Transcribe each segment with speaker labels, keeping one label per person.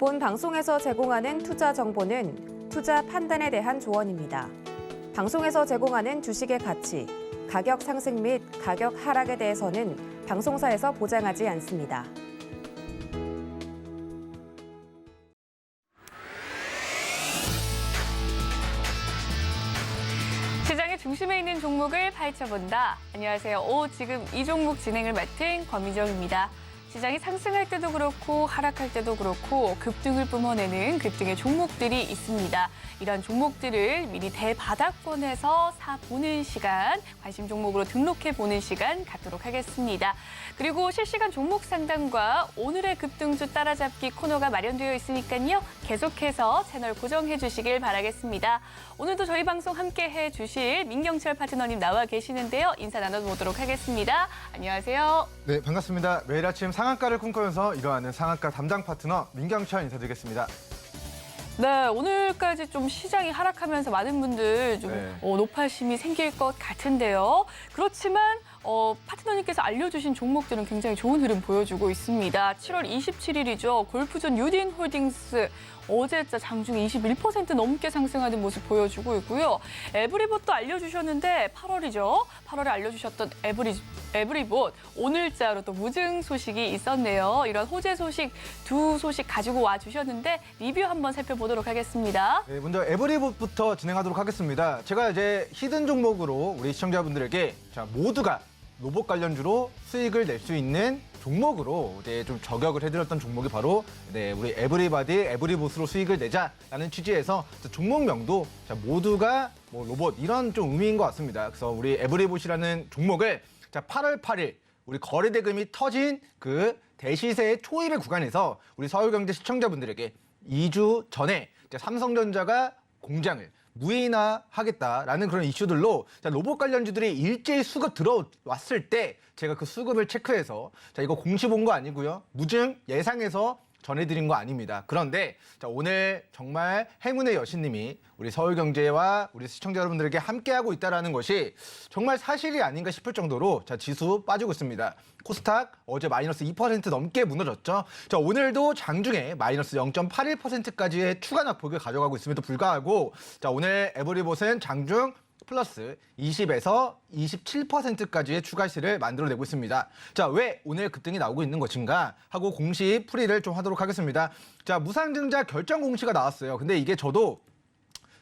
Speaker 1: 본 방송에서 제공하는 투자 정보는 투자 판단에 대한 조언입니다. 방송에서 제공하는 주식의 가치, 가격 상승 및 가격 하락에 대해서는 방송사에서 보장하지 않습니다.
Speaker 2: 시장의 중심에 있는 종목을 파헤쳐본다. 안녕하세요. 지금 이 종목 진행을 맡은 권미정입니다. 시장이 상승할 때도 그렇고 하락할 때도 그렇고 급등을 뿜어내는 급등의 종목들이 있습니다. 이런 종목들을 미리 대바닥권에서 사보는 시간, 관심 종목으로 등록해보는 시간 갖도록 하겠습니다. 그리고 실시간 종목 상담과 오늘의 급등주 따라잡기 코너가 마련되어 있으니까요. 계속해서 채널 고정해 주시길 바라겠습니다. 오늘도 저희 방송 함께해 주실 민경철 파트너님 나와 계시는데요. 인사 나눠보도록 하겠습니다. 안녕하세요.
Speaker 3: 네, 반갑습니다. 매일 아침 상한가를 꿈꾸면서 일어나는 상한가 담당 파트너 민경철 인사드리겠습니다.
Speaker 2: 네, 오늘까지 좀 시장이 하락하면서 많은 분들 좀 노파심이 생길 것 같은데요. 그렇지만 파트너님께서 알려주신 종목들은 굉장히 좋은 흐름 보여주고 있습니다. 7월 27일이죠. 골프존 유딘홀딩스 어제 장중 21% 넘게 상승하는 모습 보여주고 있고요. 에브리봇도 알려주셨는데 8월이죠. 8월에 알려주셨던 에브리봇 오늘자로 또 무증 소식이 있었네요. 이런 호재 소식 두 소식 가지고 와주셨는데 리뷰 한번 살펴보도록 하겠습니다.
Speaker 3: 네, 먼저 에브리봇부터 진행하도록 하겠습니다. 제가 이제 히든 종목으로 우리 시청자분들에게 모두가 로봇 관련주로 수익을 낼 수 있는 종목으로 좀 저격을 해드렸던 종목이 바로 우리 에브리바디, 에브리봇으로 수익을 내자라는 취지에서 종목명도 모두가 로봇 이런 좀 의미인 것 같습니다. 그래서 우리 에브리봇이라는 종목을 8월 8일 우리 거래 대금이 터진 그 대시세의 초입의 구간에서 우리 서울경제 시청자분들에게 2주 전에 삼성전자가 공장을 무인화하겠다라는 그런 이슈들로 로봇 관련주들이 일제히 수급 들어왔을 때 제가 그 수급을 체크해서 이거 공시 본 거 아니고요. 무증 예상해서 전해드린 거 아닙니다. 그런데 오늘 정말 행운의 여신님이 우리 서울경제와 우리 시청자 여러분들에게 함께하고 있다는 것이 정말 사실이 아닌가 싶을 정도로 지수 빠지고 있습니다. 코스닥 어제 마이너스 2% 넘게 무너졌죠. 오늘도 장중에 마이너스 0.81%까지의 추가 낙폭을 가져가고 있음에도 불구하고 오늘 에브리봇은 장중 플러스 20에서 27%까지의 추가 시를 만들어내고 있습니다. 왜 오늘 급등이 나오고 있는 것인가 하고 공시 풀이를 좀 하도록 하겠습니다. 무상증자 결정 공시가 나왔어요. 근데 이게 저도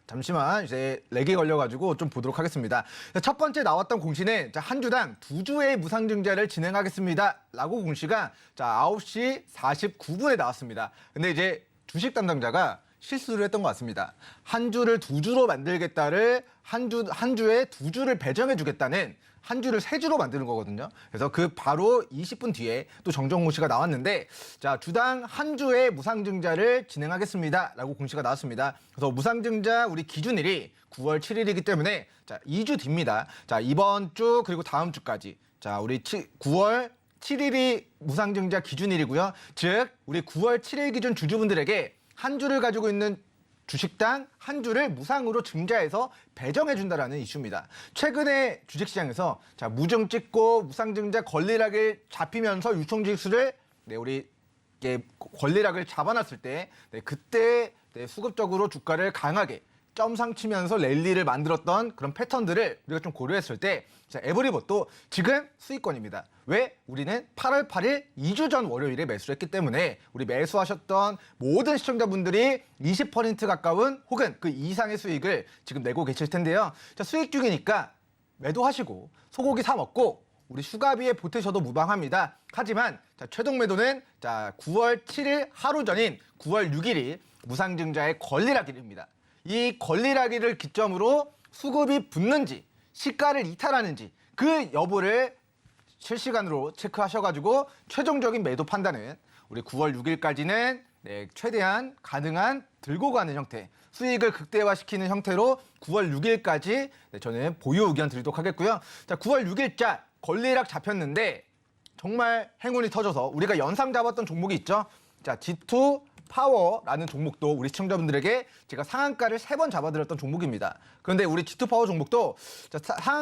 Speaker 3: 잠시만 이제 렉이 걸려가지고 좀 보도록 하겠습니다. 첫 번째 나왔던 공시는 한 주당 2주의 무상증자를 진행하겠습니다. 라고 공시가 9시 49분에 나왔습니다. 근데 이제 주식 담당자가 실수를 했던 것 같습니다. 한 주를 2주로 만들겠다를 한 주에 2주를 배정해주겠다는 한 주를 3주로 만드는 거거든요. 그래서 그 바로 20분 뒤에 또 정정 공시가 나왔는데 주당 한 주의 무상증자를 진행하겠습니다. 라고 공시가 나왔습니다. 그래서 무상증자 우리 기준일이 9월 7일이기 때문에 2주 뒤입니다. 이번 주 그리고 다음 주까지 우리 9월 7일이 무상증자 기준일이고요. 즉 우리 9월 7일 기준 주주분들에게 한 주를 가지고 있는 주식당 한 주를 무상으로 증자해서 배정해준다라는 이슈입니다. 최근에 주식시장에서 무증 찍고 무상증자 권리락을 잡히면서 유통지수를 우리 권리락을 잡아놨을 때 그때 수급적으로 주가를 강하게 점상 치면서 랠리를 만들었던 그런 패턴들을 우리가 좀 고려했을 때 에브리봇도 지금 수익권입니다. 왜? 우리는 8월 8일 2주 전 월요일에 매수를 했기 때문에 우리 매수하셨던 모든 시청자분들이 20% 가까운 혹은 그 이상의 수익을 지금 내고 계실 텐데요. 수익 중이니까 매도하시고 소고기 사 먹고 우리 휴가비에 보태셔도 무방합니다. 하지만 최종 매도는 9월 7일 하루 전인 9월 6일이 무상증자의 권리락일입니다. 이 권리락일을 기점으로 수급이 붙는지 시가를 이탈하는지 그 여부를 실시간으로 체크하셔가지고 최종적인 매도 판단은 우리 9월 6일까지는 최대한 가능한 들고 가는 형태, 수익을 극대화시키는 형태로 9월 6일까지 저는 보유 의견 드리도록 하겠고요. 9월 6일자 권리락 잡혔는데 정말 행운이 터져서 우리가 연상 잡았던 종목이 있죠. G2 G2파워라는 종목도 우리 시청자분들에게 제가 상한가를 3번 잡아드렸던 종목입니다. 그런데 우리 G2파워 종목도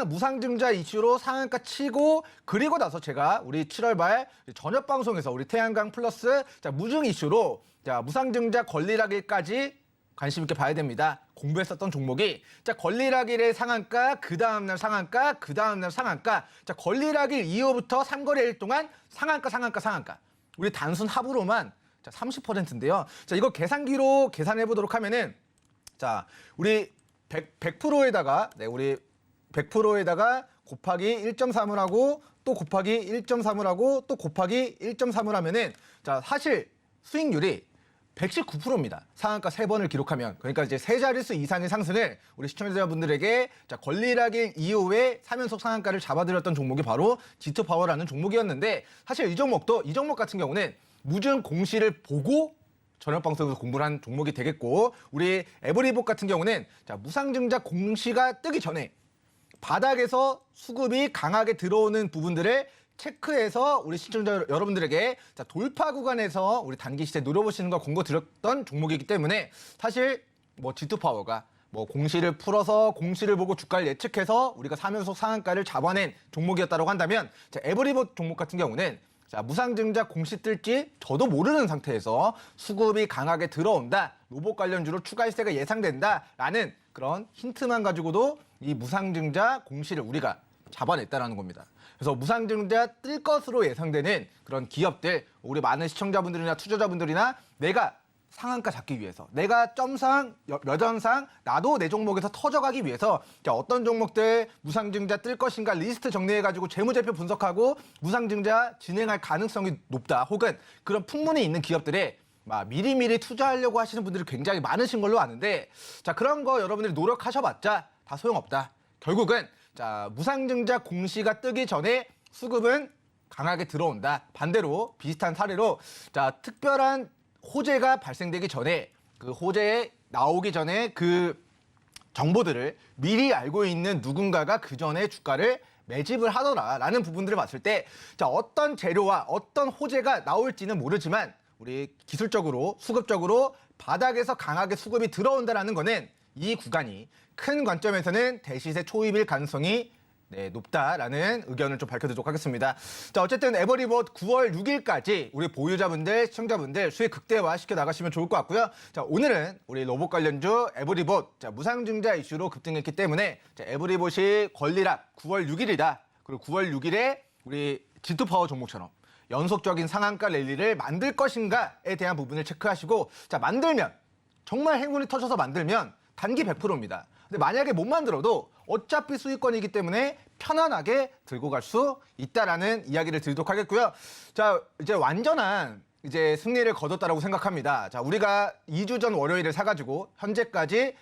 Speaker 3: 무상증자 이슈로 상한가 치고 그리고 나서 제가 우리 7월 말 저녁 방송에서 우리 태양광 플러스 무증 이슈로 무상증자 권리락일까지 관심 있게 봐야 됩니다. 공부했었던 종목이 권리락일의 상한가, 그 다음날 상한가, 그 다음날 상한가. 권리락일 이후부터 3거래일 동안 상한가. 우리 단순 합으로만 30%인데요. 이거 계산기로 계산해 보도록 하면은 우리 100%에다가 우리 100%에다가 곱하기 1.3을 하고 또 곱하기 1.3을 하고 또 곱하기 1.3을 하면은 사실 수익률이 119%입니다. 상한가 3번을 기록하면. 그러니까 이제 3자릿수 이상의 상승을 우리 시청자분들에게 권리락일 이후에 3연속 상한가를 잡아드렸던 종목이 바로 G2파워라는 종목이었는데 사실 이 종목 같은 경우는 무증 공시를 보고 저녁 방송에서 공부를 한 종목이 되겠고 우리 에브리봇 같은 경우는 무상증자 공시가 뜨기 전에 바닥에서 수급이 강하게 들어오는 부분들을 체크해서 우리 시청자 여러분들에게 돌파 구간에서 우리 단기 시세 노려보시는 걸 권고 드렸던 종목이기 때문에 사실 G2파워가 공시를 풀어서 공시를 보고 주가를 예측해서 우리가 3연속 상한가를 잡아낸 종목이었다고 한다면 에브리봇 종목 같은 경우는 무상증자 공시 뜰지 저도 모르는 상태에서 수급이 강하게 들어온다. 로봇 관련주로 추가 시세가 예상된다라는 그런 힌트만 가지고도 이 무상증자 공시를 우리가 잡아냈다라는 겁니다. 그래서 무상증자 뜰 것으로 예상되는 그런 기업들, 우리 많은 시청자분들이나 투자자분들이나 내가 상한가 잡기 위해서, 내가 점상, 여전상, 나도 내 종목에서 터져가기 위해서 어떤 종목들 무상증자 뜰 것인가 리스트 정리해가지고 재무제표 분석하고 무상증자 진행할 가능성이 높다. 혹은 그런 풍문이 있는 기업들에 미리미리 투자하려고 하시는 분들이 굉장히 많으신 걸로 아는데 그런 거 여러분들이 노력하셔봤자 다 소용없다. 결국은 무상증자 공시가 뜨기 전에 수급은 강하게 들어온다. 반대로 비슷한 사례로 특별한 호재가 발생되기 전에 그 호재에 나오기 전에 그 정보들을 미리 알고 있는 누군가가 그 전에 주가를 매집을 하더라라는 부분들을 봤을 때 어떤 재료와 어떤 호재가 나올지는 모르지만 우리 기술적으로 수급적으로 바닥에서 강하게 수급이 들어온다라는 거는 이 구간이 큰 관점에서는 대시세 초입일 가능성이 높다라는 의견을 좀 밝혀드리도록 하겠습니다. 어쨌든 에버리봇 9월 6일까지 우리 보유자분들, 시청자분들 수익 극대화 시켜 나가시면 좋을 것 같고요. 오늘은 우리 로봇 관련주 에버리봇 무상증자 이슈로 급등했기 때문에 에버리봇이 권리락 9월 6일이다. 그리고 9월 6일에 우리 G2파워 종목처럼 연속적인 상한가 랠리를 만들 것인가에 대한 부분을 체크하시고 만들면 정말 행운이 터져서 만들면 단기 100%입니다. 근데 만약에 못 만들어도 어차피 수익권이기 때문에 편안하게 들고 갈 수 있다라는 이야기를 드리도록 하겠고요. 이제 완전한 승리를 거뒀다라고 생각합니다. 우리가 2주 전 월요일에 사가지고 현재까지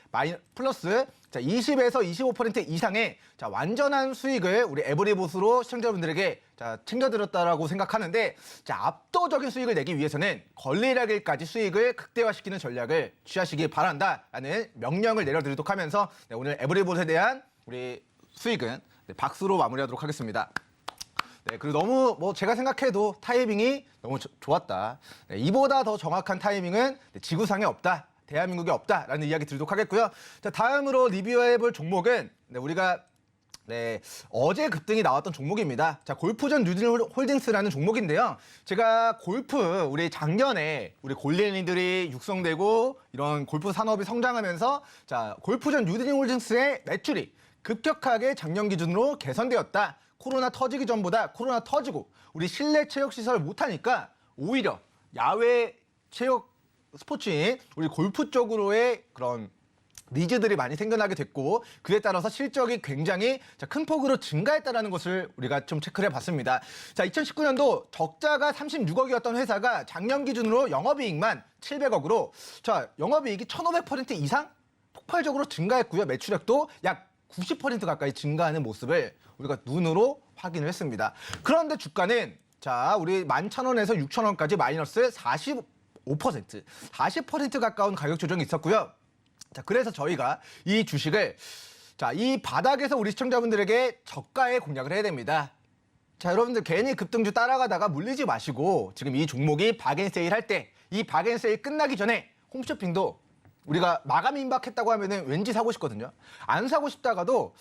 Speaker 3: 플러스 20에서 25% 이상의 완전한 수익을 우리 에브리봇으로 시청자분들에게 챙겨드렸다라고 생각하는데 압도적인 수익을 내기 위해서는 권리락일까지 수익을 극대화시키는 전략을 취하시기 바란다라는 명령을 내려드리도록 하면서 오늘 에브리봇에 대한 우리 수익은 박수로 마무리하도록 하겠습니다. 그리고 너무 제가 생각해도 타이밍이 너무 좋았다. 이보다 더 정확한 타이밍은 지구상에 없다. 대한민국에 없다라는 이야기 드리도록 하겠고요. 다음으로 리뷰해볼 종목은 우리가 어제 급등이 나왔던 종목입니다. 골프전 뉴딜홀딩스라는 종목인데요. 제가 골프 우리 작년에 우리 골린이들이 육성되고 이런 골프 산업이 성장하면서 골프전 뉴딜홀딩스의 매출이 급격하게 작년 기준으로 개선되었다. 코로나 터지기 전보다 코로나 터지고 우리 실내 체육 시설을 못하니까 오히려 야외 체육 스포츠인 우리 골프 쪽으로의 그런 니즈들이 많이 생겨나게 됐고 그에 따라서 실적이 굉장히 큰 폭으로 증가했다는 것을 우리가 좀 체크를 해봤습니다. 2019년도 적자가 36억이었던 회사가 작년 기준으로 영업이익만 700억으로 영업이익이 1500% 이상 폭발적으로 증가했고요. 매출액도 약 90% 가까이 증가하는 모습을 우리가 눈으로 확인을 했습니다. 그런데 주가는 우리 11,000원에서 6,000원까지 마이너스 40% 가까운 가격 조정이 있었고요. 그래서 저희가 이 주식을 이 바닥에서 우리 시청자분들에게 저가에 공략을 해야 됩니다. 자, 여러분들 괜히 급등주 따라가다가 물리지 마시고 지금 이 종목이 박앤세일 할 때 이 박앤세일 끝나기 전에 홈쇼핑도 우리가 마감 임박했다고 하면은 왠지 사고 싶거든요. 안 사고 싶다가도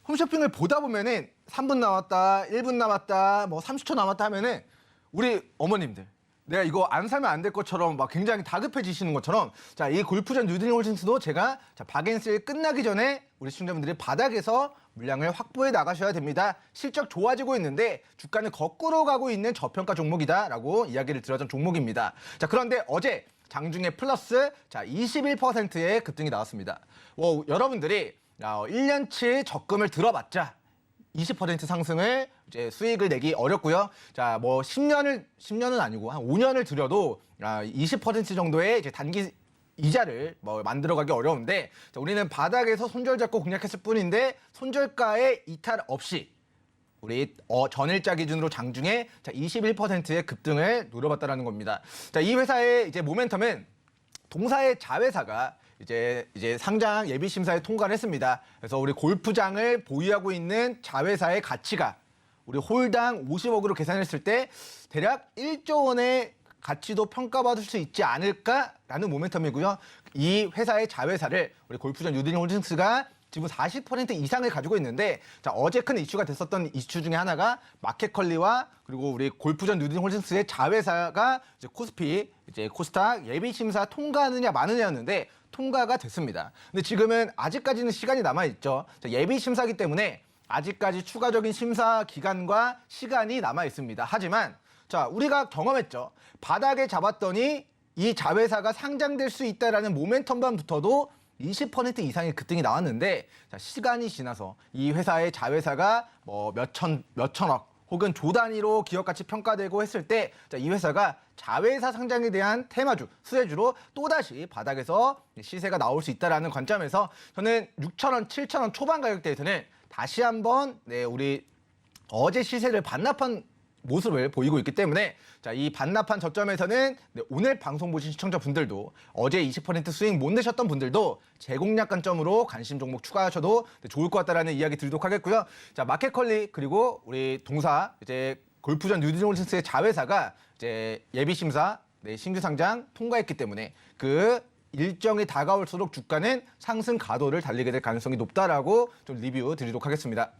Speaker 3: 홈쇼핑을 보다 보면은 3분 남았다, 1분 남았다, 뭐 30초 남았다 하면은 우리 어머님들 내가 이거 안 사면 안 될 것처럼 막 굉장히 다급해지시는 것처럼 자, 이 골프전 뉴드림 홀딩스도 제가 자, 박앤세일 끝나기 전에 우리 시청자분들이 바닥에서 물량을 확보해 나가셔야 됩니다. 실적 좋아지고 있는데 주가는 거꾸로 가고 있는 저평가 종목이다라고 이야기를 드렸던 종목입니다. 자, 그런데 어제 장중에 플러스 자 21%의 급등이 나왔습니다. 여러분들이 1년치 적금을 들어봤자 20% 상승을 이제 수익을 내기 어렵고요. 자, 뭐 10년은 아니고 한 5년을 들여도 20% 정도의 이제 단기 이자를 뭐 만들어가기 어려운데 자, 우리는 바닥에서 손절 잡고 공략했을 뿐인데 손절가의 이탈 없이 우리 전일자 기준으로 장중에 자 21%의 급등을 노려봤다라는 겁니다. 자, 이 회사의 이제 모멘텀은 동사의 자회사가 이제 상장 예비 심사에 통과를 했습니다. 그래서 우리 골프장을 보유하고 있는 자회사의 가치가 우리 홀당 50억으로 계산했을 때 대략 1조 원의 가치도 평가받을 수 있지 않을까라는 모멘텀이고요. 이 회사의 자회사를 우리 골프전 뉴드림 홀딩스가 지금 40% 이상을 가지고 있는데 자, 어제 큰 이슈가 됐었던 이슈 중에 하나가 마켓컬리와 그리고 우리 골프전 뉴드림 홀딩스의 자회사가 이제 코스피, 이제 코스닥 예비 심사 통과하느냐 마느냐였는데 통과가 됐습니다. 근데 지금은 아직까지는 시간이 남아 있죠. 예비 심사기 때문에 아직까지 추가적인 심사 기간과 시간이 남아 있습니다. 하지만 자, 우리가 경험했죠. 바닥에 잡았더니 이 자회사가 상장될 수 있다라는 모멘텀만 붙어도 20% 이상의 급등이 나왔는데 자, 시간이 지나서 이 회사의 자회사가 뭐 몇천억 혹은 조 단위로 기업 가치 평가되고 했을 때 이 회사가 자회사 상장에 대한 테마주, 수혜주로 또다시 바닥에서 시세가 나올 수 있다는 관점에서 저는 6,000원, 7,000원 초반 가격대에서는 다시 한번 우리 어제 시세를 반납한 모습을 보이고 있기 때문에 자, 이 반납한 저점에서는 오늘 방송 보신 시청자분들도 어제 20% 수익 못 내셨던 분들도 재공략 관점으로 관심 종목 추가하셔도 좋을 것 같다라는 이야기 드리도록 하겠고요. 자, 마켓컬리 그리고 우리 동사 이제 골프전 뉴드림 홀딩스의 자회사가 이제 예비 심사 신규 상장 통과했기 때문에 그 일정이 다가올수록 주가는 상승 가도를 달리게 될 가능성이 높다라고 좀 리뷰 드리도록 하겠습니다.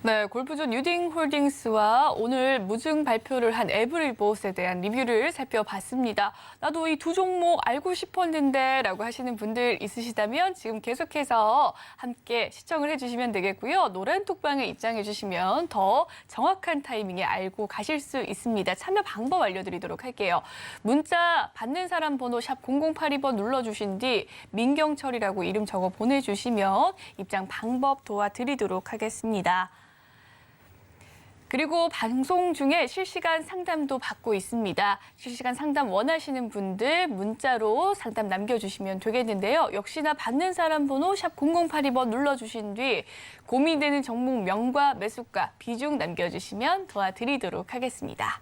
Speaker 2: 네, 골프존 뉴딩 홀딩스와 오늘 무증 발표를 한 에브리봇에 대한 리뷰를 살펴봤습니다. 나도 이 두 종목 알고 싶었는데 라고 하시는 분들 있으시다면 지금 계속해서 함께 시청을 해주시면 되겠고요. 노란 톡방에 입장해 주시면 더 정확한 타이밍에 알고 가실 수 있습니다. 참여 방법 알려드리도록 할게요. 문자 받는 사람 번호 샵 0082번 눌러주신 뒤 민경철이라고 이름 적어 보내주시면 입장 방법 도와드리도록 하겠습니다. 그리고 방송 중에 실시간 상담도 받고 있습니다. 실시간 상담 원하시는 분들 문자로 상담 남겨주시면 되겠는데요. 역시나 받는 사람 번호 샵 0082번 눌러주신 뒤 고민되는 종목 명과 매수가, 비중 남겨주시면 도와드리도록 하겠습니다.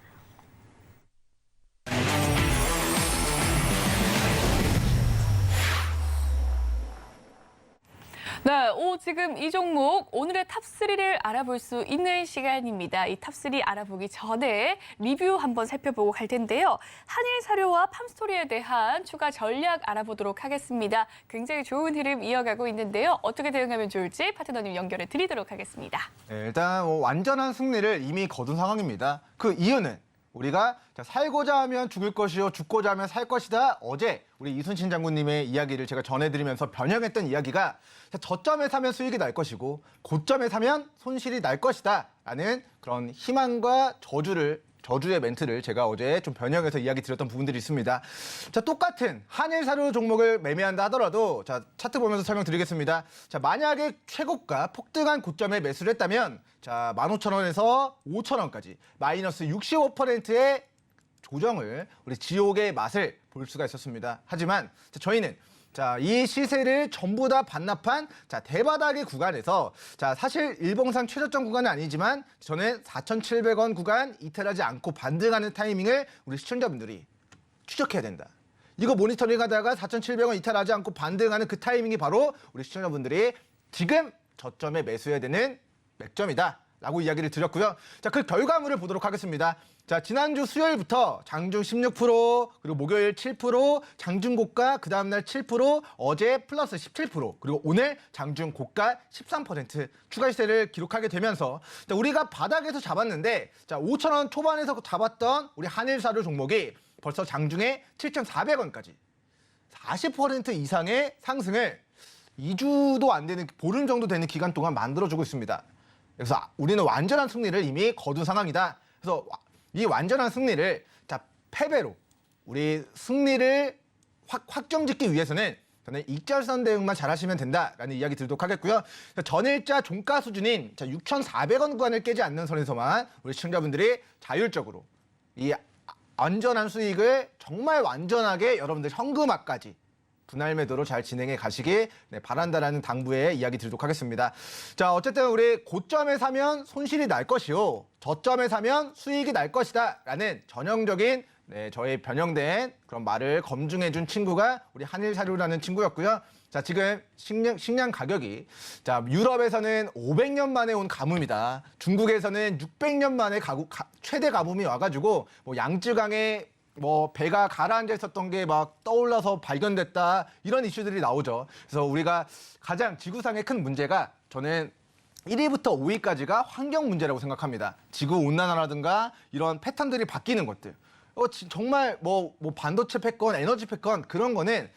Speaker 2: 네, 지금 이 종목 오늘의 탑3를 알아볼 수 있는 시간입니다. 이 탑3 알아보기 전에 리뷰 한번 살펴보고 갈 텐데요. 한일사료와 팜스토리에 대한 추가 전략 알아보도록 하겠습니다. 굉장히 좋은 흐름 이어가고 있는데요. 어떻게 대응하면 좋을지 파트너님 연결해 드리도록 하겠습니다.
Speaker 3: 네, 일단 완전한 승리를 이미 거둔 상황입니다. 그 이유는 우리가 살고자 하면 죽을 것이요 죽고자 하면 살 것이다. 어제 우리 이순신 장군님의 이야기를 제가 전해드리면서 변형했던 이야기가 저점에 사면 수익이 날 것이고 고점에 사면 손실이 날 것이다 라는 그런 희망과 저주의 멘트를 제가 어제 좀 변형해서 이야기 드렸던 부분들이 있습니다. 자, 똑같은 한일사료 종목을 매매한다 하더라도 자, 차트 보면서 설명드리겠습니다. 자, 만약에 최고가 폭등한 고점에 매수를 했다면 자, 15,000원에서 5,000원까지 마이너스 65%의 조정을 우리 지옥의 맛을 볼 수가 있었습니다. 하지만 자, 저희는 자, 이 시세를 전부 다 반납한 자, 대바닥의 구간에서 자, 사실 일봉상 최저점 구간은 아니지만 저는 4,700원 구간 이탈하지 않고 반등하는 타이밍을 우리 시청자분들이 추적해야 된다. 이거 모니터링 하다가 4,700원 이탈하지 않고 반등하는 그 타이밍이 바로 우리 시청자분들이 지금 저점에 매수해야 되는 맥점이다 라고 이야기를 드렸고요. 자, 그 결과물을 보도록 하겠습니다. 자, 지난주 수요일부터 장중 16%, 그리고 목요일 7%, 장중 고가, 그 다음날 7%, 어제 플러스 17%, 그리고 오늘 장중 고가 13% 추가 시세를 기록하게 되면서 자, 우리가 바닥에서 잡았는데 자, 5,000원 초반에서 잡았던 우리 한일사료 종목이 벌써 장중에 7,400원까지 40% 이상의 상승을 2주도 안 되는, 보름 정도 되는 기간 동안 만들어주고 있습니다. 그래서 우리는 완전한 승리를 이미 거둔 상황이다. 그래서 이 완전한 승리를 자, 패배로 우리 승리를 확정짓기 위해서는 저는 익절선 대응만 잘하시면 된다라는 이야기 드리도록 하겠고요. 전일자 종가 수준인 6,400원 구간을 깨지 않는 선에서만 우리 시청자분들이 자율적으로 이 안전한 수익을 정말 완전하게 여러분들 현금화까지 분할 매도로 잘 진행해 가시길 바란다라는 당부의 이야기 드리도록 하겠습니다. 자, 어쨌든 우리 고점에 사면 손실이 날 것이요, 저점에 사면 수익이 날 것이다라는 전형적인 저의 변형된 그런 말을 검증해준 친구가 우리 한일사료라는 친구였고요. 자, 지금 식량 가격이 자, 유럽에서는 500년 만에 온 가뭄이다. 중국에서는 600년 만에 최대 가뭄이 와가지고 뭐 양쯔강에 뭐 배가 가라앉아 있었던 게 막 떠올라서 발견됐다, 이런 이슈들이 나오죠. 그래서 우리가 가장 지구상의 큰 문제가 저는 1위부터 5위까지가 환경 문제라고 생각합니다. 지구 온난화라든가 이런 패턴들이 바뀌는 것들. 정말 뭐 반도체 패권, 에너지 패권 그런 거는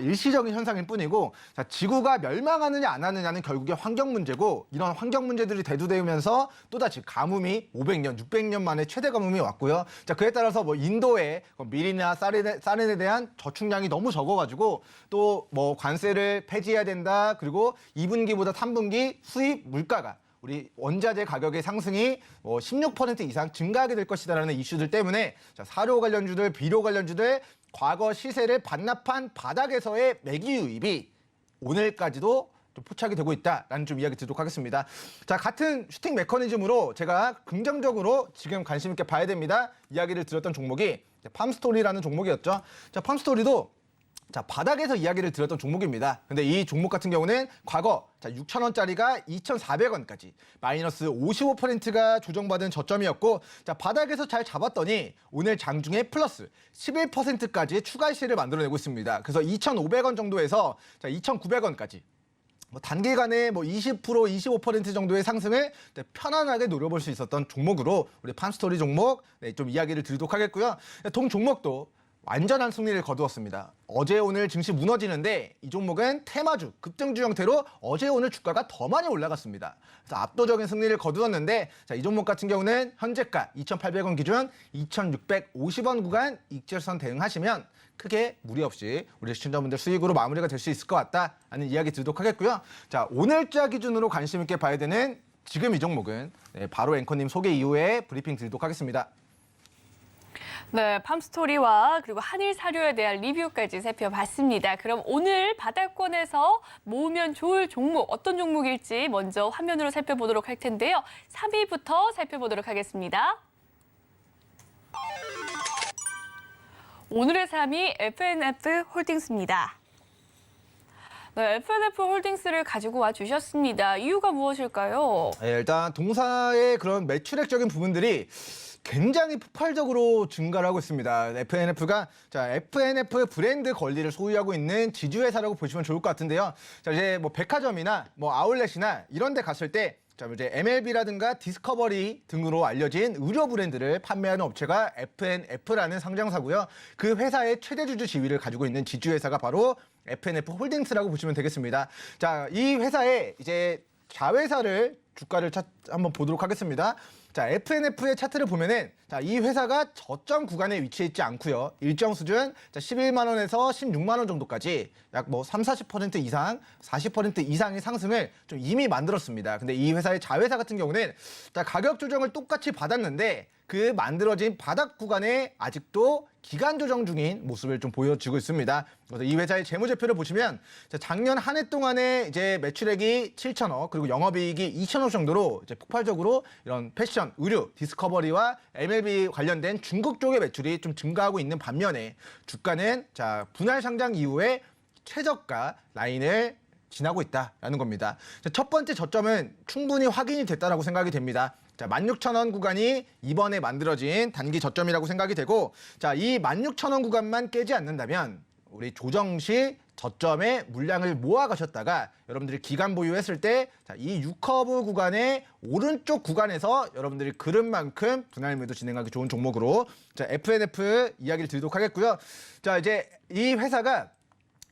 Speaker 3: 일시적인 현상일 뿐이고, 자, 지구가 멸망하느냐 안 하느냐는 결국에 환경 문제고, 이런 환경 문제들이 대두되면서 또다시 가뭄이 500년, 600년 만에 최대 가뭄이 왔고요. 자, 그에 따라서 인도에 밀이나 쌀에 대한 저축량이 너무 적어가지고 또 관세를 폐지해야 된다. 그리고 2분기보다 3분기 수입 물가가 우리 원자재 가격의 상승이 16% 이상 증가하게 될 것이다라는 이슈들 때문에 자, 사료 관련주들, 비료 관련주들 과거 시세를 반납한 바닥에서의 매기 유입이 오늘까지도 좀 포착이 되고 있다라는 좀 이야기 드리도록 하겠습니다. 자, 같은 슈팅 메커니즘으로 제가 긍정적으로 지금 관심 있게 봐야 됩니다 이야기를 드렸던 종목이 팜스토리라는 종목이었죠. 자, 팜스토리도 자, 바닥에서 이야기를 드렸던 종목입니다. 근데 이 종목 같은 경우는 과거 6,000원짜리가 2,400원까지 마이너스 55%가 조정받은 저점이었고, 자, 바닥에서 잘 잡았더니 오늘 장중에 플러스 11%까지 추가 시세를 만들어내고 있습니다. 그래서 2,500원 정도에서 2,900원까지 단기간에 20%, 25% 정도의 상승을 편안하게 노려볼 수 있었던 종목으로 우리 팜스토리 종목 좀 이야기를 드리도록 하겠고요. 동 종목도 완전한 승리를 거두었습니다. 어제 오늘 증시 무너지는데 이 종목은 테마주, 급등주 형태로 어제 오늘 주가가 더 많이 올라갔습니다. 그래서 압도적인 승리를 거두었는데, 자, 이 종목 같은 경우는 현재가 2,800원 기준 2,650원 구간 익절선 대응하시면 크게 무리 없이 우리 시청자분들 수익으로 마무리가 될 수 있을 것 같다는 이야기 드리도록 하겠고요. 자, 오늘자 기준으로 관심 있게 봐야 되는 지금 이 종목은 바로 앵커님 소개 이후에 브리핑 드리도록 하겠습니다.
Speaker 2: 네, 팜스토리와 그리고 한일사료에 대한 리뷰까지 살펴봤습니다. 그럼 오늘 바닥권에서 모으면 좋을 종목, 어떤 종목일지 먼저 화면으로 살펴보도록 할 텐데요. 3위부터 살펴보도록 하겠습니다. 오늘의 3위 F&F 홀딩스입니다. 네, F&F 홀딩스를 가지고 와 주셨습니다. 이유가 무엇일까요?
Speaker 3: 일단 동사의 그런 매출액적인 부분들이 굉장히 폭발적으로 증가를 하고 있습니다. F&F가 F&F 브랜드 권리를 소유하고 있는 지주회사라고 보시면 좋을 것 같은데요. 자, 이제 백화점이나 아울렛이나 이런 데 갔을 때 자, 이제 MLB라든가 디스커버리 등으로 알려진 의료 브랜드를 판매하는 업체가 F&F라는 상장사고요. 그 회사의 최대 주주 지위를 가지고 있는 지주회사가 바로 F&F 홀딩스라고 보시면 되겠습니다. 자, 이 회사의 이제 자회사를 주가를 한번 보도록 하겠습니다. 자, F&F의 차트를 보면은 자, 이 회사가 저점 구간에 위치해 있지 않고요. 일정 수준 11만 원에서 16만 원 정도까지 약 30-40% 이상, 40% 이상의 상승을 좀 이미 만들었습니다. 근데 이 회사의 자회사 같은 경우는 자, 가격 조정을 똑같이 받았는데 그 만들어진 바닥 구간에 아직도 기간 조정 중인 모습을 좀 보여주고 있습니다. 그래서 이 회사의 재무제표를 보시면 작년 한 해 동안에 이제 매출액이 7천억, 그리고 영업이익이 2천억 정도로 이제 폭발적으로 이런 패션, 의류, 디스커버리와 MLB 관련된 중국 쪽의 매출이 좀 증가하고 있는 반면에 주가는 자, 분할 상장 이후에 최저가 라인을 지나고 있다라는 겁니다. 자, 첫 번째 저점은 충분히 확인이 됐다라고 생각이 됩니다. 자, 16,000원 구간이 이번에 만들어진 단기 저점이라고 생각이 되고, 자, 이 16,000원 구간만 깨지 않는다면 우리 조정 시 저점에 물량을 모아 가셨다가 여러분들이 기간 보유했을 때, 자, 이 6커브 구간의 오른쪽 구간에서 여러분들이 그런 만큼 분할 매도 진행하기 좋은 종목으로, 자, FNF 이야기를 드리도록 하겠고요. 자, 이제 이 회사가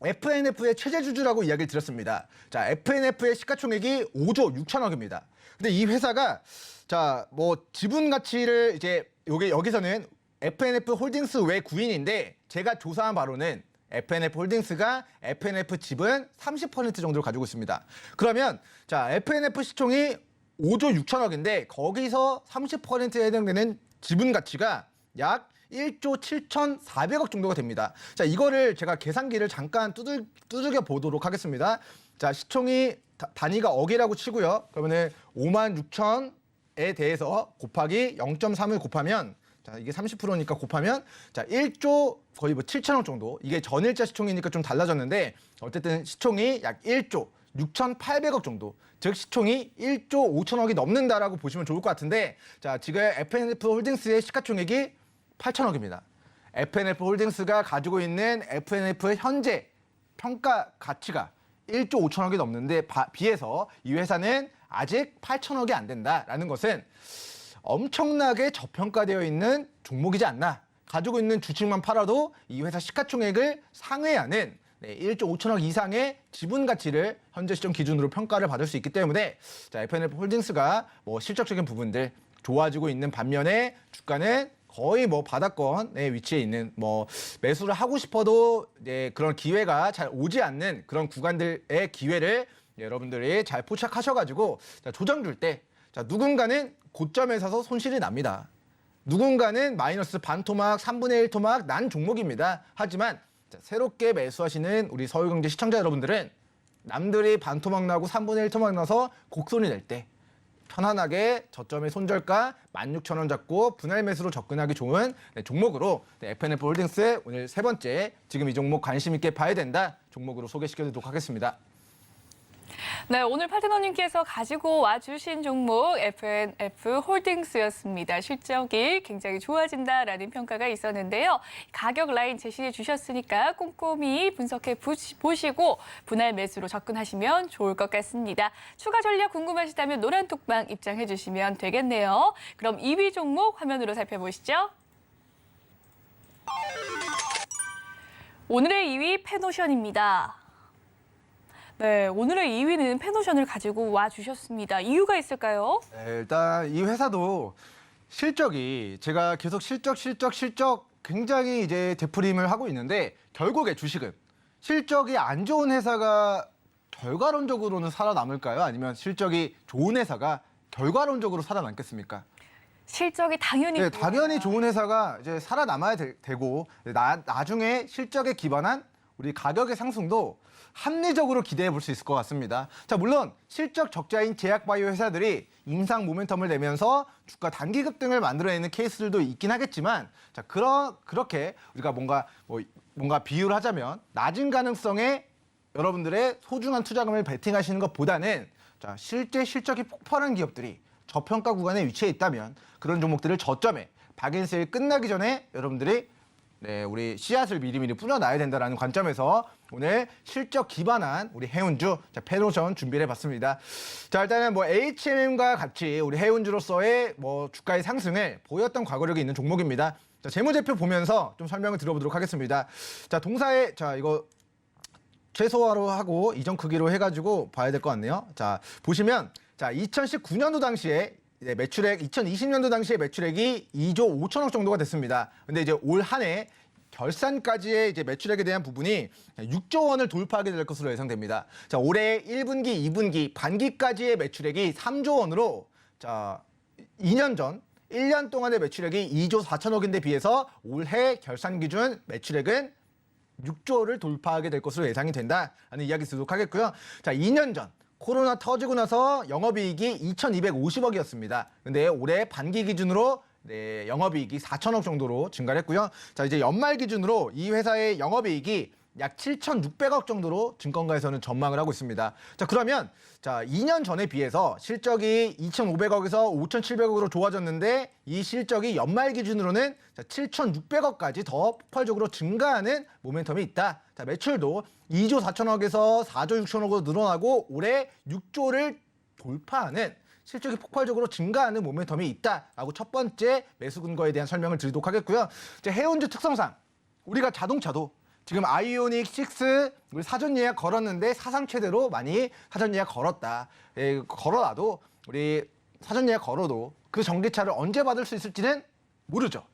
Speaker 3: FNF의 최대주주라고 이야기를 드렸습니다. 자, FNF의 시가총액이 5조 6천억입니다. 근데 이 회사가, 자, 뭐 지분 가치를 이제 여기서는 FNF 홀딩스 외 구인인데, 제가 조사한 바로는 FNF 홀딩스가 FNF 지분 30% 정도를 가지고 있습니다. 그러면 자, FNF 시총이 5조 6천억인데 거기서 30%에 해당되는 지분 가치가 약 1조 7,400억 정도가 됩니다. 자, 이거를 제가 계산기를 잠깐 두들겨 보도록 하겠습니다. 자, 시총이 단위가 억이라고 치고요. 그러면은 56,000에 대해서 곱하기 0.3을 곱하면, 자, 이게 30%니까 곱하면, 자, 1조 거의 뭐 7천억 정도. 이게 전일자 시총이니까 좀 달라졌는데 어쨌든 시총이 약 1조 6,800억 정도. 즉 시총이 1조 5천억이 넘는다라고 보시면 좋을 것 같은데, 자, 지금 FNF 홀딩스의 시가총액이 8천억입니다. FNF 홀딩스가 가지고 있는 FNF 현재 평가 가치가 1조 5천억이 넘는데 비해서 이 회사는 아직 8천억이 안 된다라는 것은 엄청나게 저평가되어 있는 종목이지 않나. 가지고 있는 주식만 팔아도 이 회사 시가총액을 상회하는 1조 5천억 이상의 지분 가치를 현재 시점 기준으로 평가를 받을 수 있기 때문에, 자, FNF 홀딩스가 뭐 실적적인 부분들 좋아지고 있는 반면에 주가는 거의 뭐 바닥권에 위치해 있는, 뭐 매수를 하고 싶어도 이제 그런 기회가 잘 오지 않는 그런 구간들의 기회를 여러분들이 잘 포착하셔가지고, 자, 조정 줄 때, 자, 누군가는 고점에 사서 손실이 납니다. 누군가는 마이너스 반 토막, 3분의 1 토막 난 종목입니다. 하지만 자, 새롭게 매수하시는 우리 서울경제 시청자 여러분들은 남들이 반 토막 나고 3분의 1 토막 나서 곡소리 낼 때 편안하게 저점의 손절가 16,000원 잡고 분할 매수로 접근하기 좋은 종목으로 FNF 홀딩스 오늘 세 번째, 지금 이 종목 관심 있게 봐야 된다 종목으로 소개시켜드리도록 하겠습니다.
Speaker 2: 네, 오늘 파트너님께서 가지고 와주신 종목 FNF 홀딩스였습니다. 실적이 굉장히 좋아진다라는 평가가 있었는데요. 가격 라인 제시해 주셨으니까 꼼꼼히 분석해 보시고 분할 매수로 접근하시면 좋을 것 같습니다. 추가 전략 궁금하시다면 노란 톡방 입장해 주시면 되겠네요. 그럼 2위 종목 화면으로 살펴보시죠. 오늘의 2위 페노션입니다. 네, 오늘의 2위는 페노션을 가지고 와 주셨습니다. 이유가 있을까요?
Speaker 3: 네, 일단 이 회사도 실적이, 제가 계속 실적 굉장히 이제 되풀이를 하고 있는데, 결국에 주식은 실적이 안 좋은 회사가 결과론적으로는 살아남을까요? 아니면 실적이 좋은 회사가 결과론적으로 살아남겠습니까?
Speaker 2: 실적이 당연히
Speaker 3: 네, 당연히 좋은 회사가 이제 살아남아야 되고, 나중에 실적에 기반한 우리 가격의 상승도 합리적으로 기대해 볼 수 있을 것 같습니다. 자, 물론 실적 적자인 제약바이오 회사들이 인상 모멘텀을 내면서 주가 단기 급등을 만들어내는 케이스들도 있긴 하겠지만, 자, 그렇게 우리가 뭔가 비유를 하자면 낮은 가능성의 여러분들의 소중한 투자금을 베팅하시는 것보다는, 자, 실제 실적이 폭발한 기업들이 저평가 구간에 위치해 있다면 그런 종목들을 저점에 박앤세일 끝나기 전에 여러분들이 우리 씨앗을 미리미리 뿌려놔야 된다는 관점에서 오늘 실적 기반한 우리 해운주, 자, 페노션 준비를 해봤습니다. 자, 일단은 뭐 HMM과 같이 우리 해운주로서의 뭐 주가의 상승을 보였던 과거력이 있는 종목입니다. 자, 재무제표 보면서 좀 설명을 드려보도록 하겠습니다. 자, 동사에, 자, 이거 최소화로 하고 이전 크기로 해가지고 봐야 될 것 같네요. 자, 보시면, 자, 2019년도 당시에 매출액, 2020년도 당시에 매출액이 2조 5천억 정도가 됐습니다. 근데 이제 올 한 해 결산까지의 이제 매출액에 대한 부분이 6조 원을 돌파하게 될 것으로 예상됩니다. 자, 올해 1분기, 2분기, 반기까지의 매출액이 3조 원으로, 자, 2년 전 1년 동안의 매출액이 2조 4천억인데 비해서 올해 결산 기준 매출액은 6조를 돌파하게 될 것으로 예상이 된다라는 이야기 드리도록 하겠고요. 자, 2년 전 코로나 터지고 나서 영업이익이 2,250억이었습니다. 근데 올해 반기 기준으로 영업이익이 4천억 정도로 증가를 했고요. 자, 이제 연말 기준으로 이 회사의 영업이익이 약 7,600억 정도로 증권가에서는 전망을 하고 있습니다. 자, 그러면 자, 2년 전에 비해서 실적이 2,500억에서 5,700억으로 좋아졌는데 이 실적이 연말 기준으로는 7,600억까지 더 폭발적으로 증가하는 모멘텀이 있다. 자, 매출도 2조 4천억에서 4조 6천억으로 늘어나고 올해 6조를 돌파하는 실적이 폭발적으로 증가하는 모멘텀이 있다라고 첫 번째 매수 근거에 대한 설명을 드리도록 하겠고요. 이제 해운주 특성상 우리가 자동차도 지금 아이오닉 6 우리 사전 예약 걸었는데 사상 최대로 많이 사전 예약 걸었다. 걸어놔도 우리 사전 예약 걸어도 그 전기차를 언제 받을 수 있을지는 모르죠.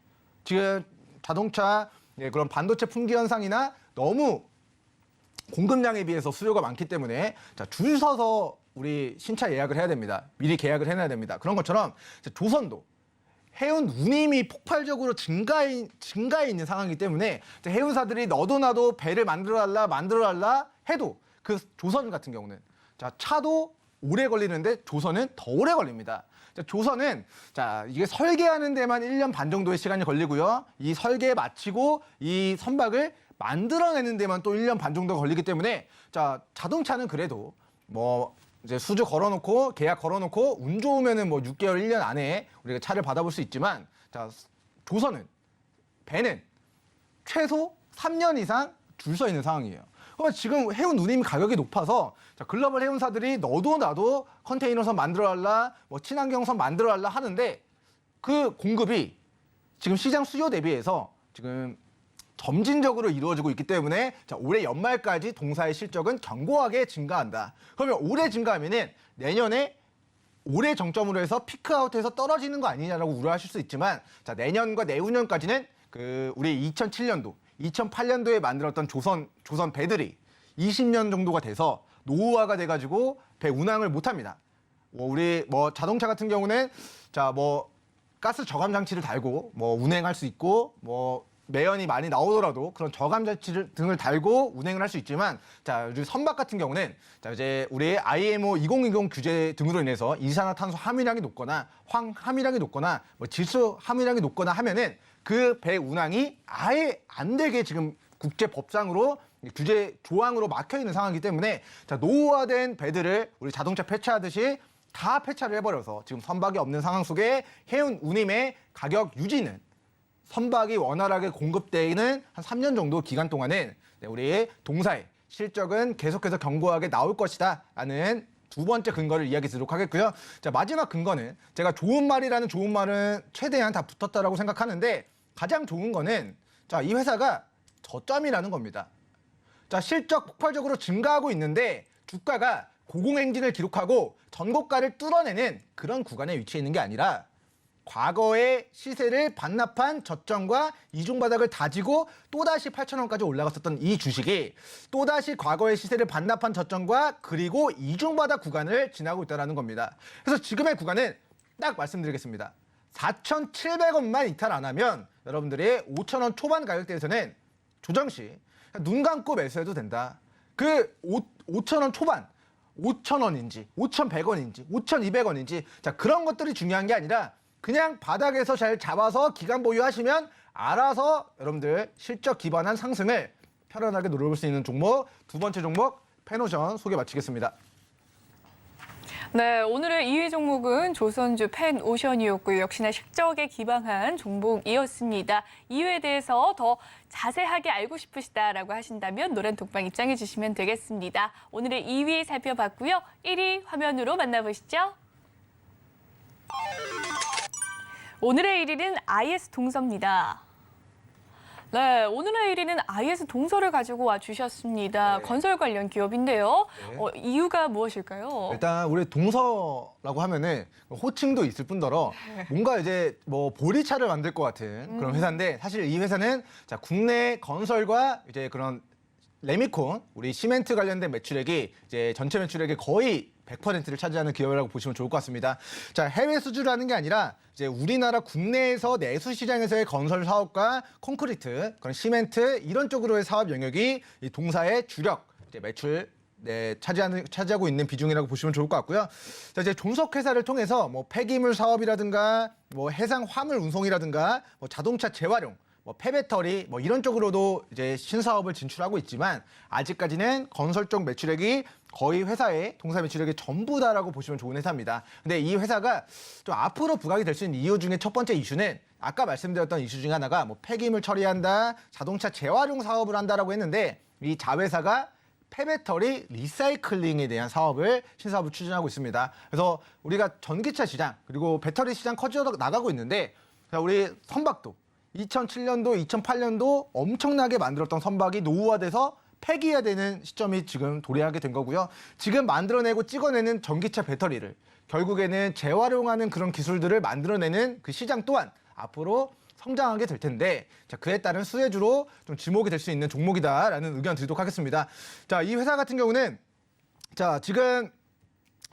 Speaker 3: 지금 자동차 그런 반도체 품귀 현상이나 너무 공급량에 비해서 수요가 많기 때문에 자, 줄 서서 우리 신차 예약을 해야 됩니다. 미리 계약을 해놔야 됩니다. 그런 것처럼 조선도 해운 운임이 폭발적으로 증가해 있는 상황이기 때문에 해운사들이 너도 나도 배를 만들어달라 해도 그 조선 같은 경우는 자, 차도 오래 걸리는데 조선은 더 오래 걸립니다. 자, 조선은 자, 이게 설계하는 데만 1년 반 정도의 시간이 걸리고요. 이 설계 마치고 이 선박을 만들어내는 데만 또 1년 반 정도 걸리기 때문에 자, 자동차는 그래도 뭐 이제 수주 걸어놓고 계약 걸어놓고 운 좋으면은 뭐 6개월 1년 안에 우리가 차를 받아볼 수 있지만 자, 조선은 배는 최소 3년 이상 줄 서 있는 상황이에요. 그러면 지금 해운 운임 가격이 높아서 자, 글로벌 해운사들이 너도 나도 컨테이너선 만들어달라 뭐 친환경선 만들어달라 하는데 그 공급이 지금 시장 수요 대비해서 지금 점진적으로 이루어지고 있기 때문에 자, 올해 연말까지 동사의 실적은 견고하게 증가한다. 그러면 올해 증가하면은 내년에 올해 정점으로 해서 피크아웃해서 떨어지는 거 아니냐라고 우려하실 수 있지만 자, 내년과 내후년까지는 그 우리 2007년도, 2008년도에 만들었던 조선 배들이 20년 정도가 돼서 노후화가 돼가지고 배 운항을 못합니다. 우리 뭐 자동차 같은 경우는 자, 뭐 가스 저감 장치를 달고 뭐 운행할 수 있고 뭐 매연이 많이 나오더라도 그런 저감 장치 등을 달고 운행을 할 수 있지만 자, 우리 선박 같은 경우는 자, 이제 우리 IMO 2020 규제 등으로 인해서 이산화탄소 함유량이 높거나 황 함유량이 높거나 뭐 질소 함유량이 높거나 하면은 그 배 운항이 아예 안 되게 지금 국제 법상으로 규제 조항으로 막혀 있는 상황이기 때문에 자, 노후화된 배들을 우리 자동차 폐차하듯이 다 폐차를 해버려서 지금 선박이 없는 상황 속에 해운 운임의 가격 유지는 선박이 원활하게 공급되는 한 3년 정도 기간 동안은 우리 동사의 실적은 계속해서 견고하게 나올 것이다 라는 두 번째 근거를 이야기 드리도록 하겠고요. 자, 마지막 근거는 제가 좋은 말이라는 좋은 말은 최대한 다 붙었다라고 생각하는데 가장 좋은 거는 자, 이 회사가 저점이라는 겁니다. 자, 실적 폭발적으로 증가하고 있는데 주가가 고공행진을 기록하고 전고가를 뚫어내는 그런 구간에 위치해 있는 게 아니라 과거의 시세를 반납한 저점과 이중바닥을 다지고 또다시 8,000원까지 올라갔었던 이 주식이 또다시 과거의 시세를 반납한 저점과 그리고 이중바닥 구간을 지나고 있다는 겁니다. 그래서 지금의 구간은 딱 말씀드리겠습니다. 4,700원만 이탈 안 하면 여러분들이 5,000원 초반 가격대에서는 조정 시 눈 감고 매수해도 된다. 그 5,000원 초반 5,000원인지 5,100원인지 5,200원인지 자, 그런 것들이 중요한 게 아니라 그냥 바닥에서 잘 잡아서 기간 보유하시면 알아서 여러분들 실적 기반한 상승을 편안하게 노려볼 수 있는 종목 두 번째 종목 펜오션 소개 마치겠습니다.
Speaker 2: 네, 오늘의 2위 종목은 조선주 펜오션이었고요. 역시나 실적에 기반한 종목이었습니다. 2위에 대해서 더 자세하게 알고 싶으시다라고 하신다면 노란 톡방 입장해 주시면 되겠습니다. 오늘의 2위 살펴봤고요. 1위 화면으로 만나보시죠. 오늘의 1위는 IS 동서입니다. 네, 오늘의 1위는 IS 동서를 가지고 와주셨습니다.
Speaker 3: 네.
Speaker 2: 건설 관련 기업인데요.
Speaker 3: 네.
Speaker 2: 이유가 무엇일까요?
Speaker 3: 일단 우리 동서라고 하면은 호칭도 있을 뿐더러 뭔가 이제 뭐 보리차를 만들 것 같은 그런 회사인데 사실 이 회사는 자, 국내 건설과 이제 그런 레미콘 우리 시멘트 관련된 매출액이 이제 전체 매출액의 거의 100%를 차지하는 기업이라고 보시면 좋을 것 같습니다. 자, 해외 수주라는 게 아니라 이제 우리나라 국내에서 내수 시장에서의 건설 사업과 콘크리트, 그런 시멘트 이런 쪽으로의 사업 영역이 이 동사의 주력 이제 매출 차지하고 있는 비중이라고 보시면 좋을 것 같고요. 자, 이제 존속 회사를 통해서 뭐 폐기물 사업이라든가 뭐 해상 화물 운송이라든가 뭐 자동차 재활용 뭐 폐배터리 뭐 이런 쪽으로도 이제 신사업을 진출하고 있지만 아직까지는 건설 쪽 매출액이 거의 회사의 동사 매출액의 전부다라고 보시면 좋은 회사입니다. 근데 이 회사가 좀 앞으로 부각이 될 수 있는 이유 중에 첫 번째 이슈는 아까 말씀드렸던 이슈 중에 하나가 뭐 폐기물 처리한다, 자동차 재활용 사업을 한다라고 했는데 이 자회사가 폐배터리 리사이클링에 대한 사업을 신사업을 추진하고 있습니다. 그래서 우리가 전기차 시장 그리고 배터리 시장 커져 나가고 있는데 자, 우리 선박도 2007년도, 2008년도 엄청나게 만들었던 선박이 노후화돼서 폐기해야 되는 시점이 지금 도래하게 된 거고요. 지금 만들어내고 찍어내는 전기차 배터리를 결국에는 재활용하는 그런 기술들을 만들어내는 그 시장 또한 앞으로 성장하게 될 텐데 자, 그에 따른 수혜주로 좀 지목이 될 수 있는 종목이다라는 의견 드리도록 하겠습니다. 자, 이 회사 같은 경우는 자, 지금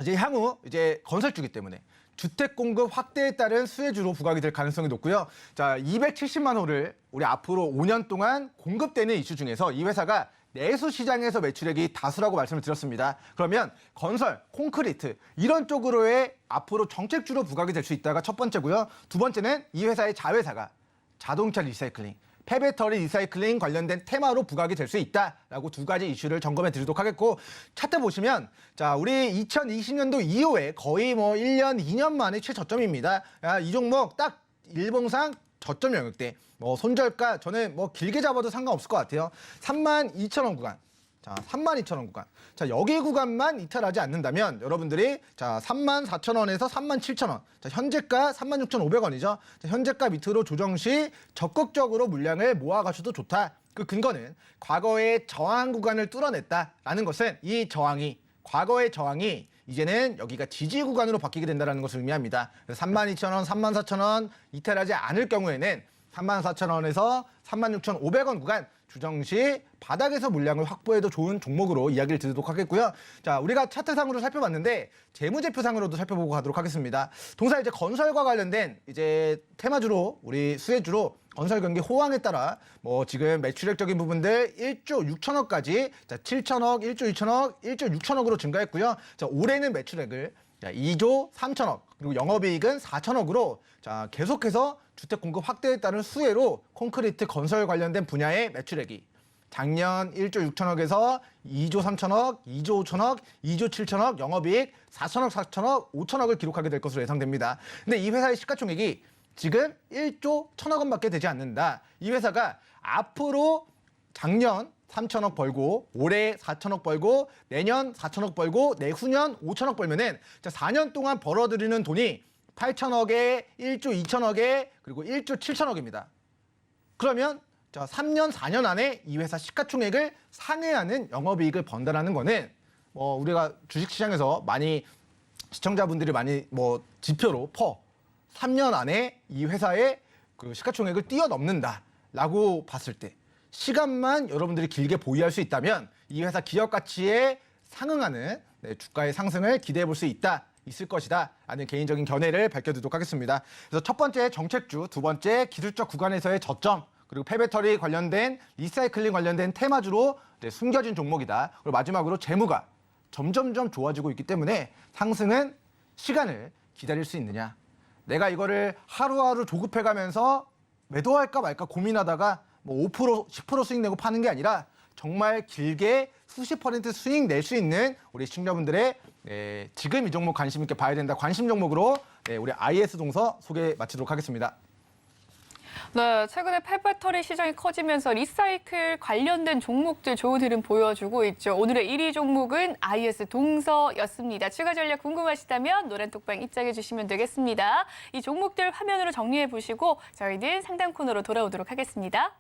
Speaker 3: 이제 향후 이제 건설주기 때문에 주택 공급 확대에 따른 수혜주로 부각이 될 가능성이 높고요. 자, 270만 호를 우리 앞으로 5년 동안 공급되는 이슈 중에서 이 회사가 내수 시장에서 매출액이 다수라고 말씀을 드렸습니다. 그러면 건설, 콘크리트 이런 쪽으로의 앞으로 정책주로 부각이 될 수 있다가 첫 번째고요. 두 번째는 이 회사의 자회사가 자동차 리사이클링, 폐배터리 리사이클링 관련된 테마로 부각이 될 수 있다라고 두 가지 이슈를 점검해 드리도록 하겠고 차트 보시면 자, 우리 2020년도 이후에 거의 뭐 1년, 2년 만에 최저점입니다. 이 종목 딱 일봉상 저점 영역대 뭐 손절가 저는 뭐 길게 잡아도 상관없을 것 같아요. 32,000원 구간. 자, 32,000원 구간. 자, 여기 구간만 이탈하지 않는다면 여러분들이 자, 34,000원에서 37,000원. 자, 현재가 36,500원이죠. 자, 현재가 밑으로 조정 시 적극적으로 물량을 모아 가셔도 좋다. 그 근거는 과거의 저항 구간을 뚫어냈다라는 것은 이 저항이 과거의 저항이 이제는 여기가 지지 구간으로 바뀌게 된다는 것을 의미합니다. 32,000원, 34,000원 이탈하지 않을 경우에는 34,000원에서 36,500원 구간 주정 시 바닥에서 물량을 확보해도 좋은 종목으로 이야기를 드리도록 하겠고요. 자, 우리가 차트상으로 살펴봤는데 재무제표상으로도 살펴보고 가도록 하겠습니다. 동사 이제 건설과 관련된 이제 테마주로 우리 수혜주로 건설 경기 호황에 따라 뭐 지금 매출액적인 부분들 1조 6천억까지 자, 7천억, 1조 2천억, 1조 6천억으로 증가했고요. 자, 올해는 매출액을 자, 2조 3천억 그리고 영업이익은 4천억으로 자, 계속해서 주택 공급 확대에 따른 수혜로 콘크리트 건설 관련된 분야의 매출액이 작년 1조 6천억에서 2조 3천억, 2조 5천억, 2조 7천억, 영업이익 4천억, 4천억, 5천억을 기록하게 될 것으로 예상됩니다. 근데 이 회사의 시가총액이 지금 1조 1천억 원밖에 되지 않는다. 이 회사가 앞으로 작년 3천억 벌고 올해 4천억 벌고 내년 4천억 벌고 내후년 5천억 벌면은 자, 4년 동안 벌어들이는 돈이 8천억에 1조 2천억에 그리고 1조 7천억입니다. 그러면 자, 3년 4년 안에 이 회사 시가총액을 상회하는 영업이익을 번다라는 거는 우리가 주식시장에서 많이 시청자분들이 많이 지표로 3년 안에 이 회사의 그 시가총액을 뛰어넘는다라고 봤을 때 시간만 여러분들이 길게 보유할 수 있다면 이 회사 기업 가치에 상응하는 주가의 상승을 기대해 볼 수 있을 것이다 라는 개인적인 견해를 밝혀드리도록 하겠습니다. 그래서 첫 번째 정책주, 두 번째 기술적 구간에서의 저점, 그리고 폐배터리 관련된 리사이클링 관련된 테마주로 숨겨진 종목이다. 그리고 마지막으로 재무가 점점점 좋아지고 있기 때문에 상승은 시간을 기다릴 수 있느냐. 내가 이거를 하루하루 조급해가면서 매도할까 말까 고민하다가 5%, 10% 수익 내고 파는 게 아니라 정말 길게 수십 % 수익 낼 수 있는 우리 시청자분들의 지금 이 종목 관심 있게 봐야 된다. 관심 종목으로 우리 IS 동서 소개 마치도록 하겠습니다.
Speaker 2: 네, 최근에 폐배터리 시장이 커지면서 리사이클 관련된 종목들 좋은 흐름 보여주고 있죠. 오늘의 1위 종목은 IS 동서였습니다. 추가 전략 궁금하시다면 노란톡방 입장해 주시면 되겠습니다. 이 종목들 화면으로 정리해 보시고 저희는 상담 코너로 돌아오도록 하겠습니다.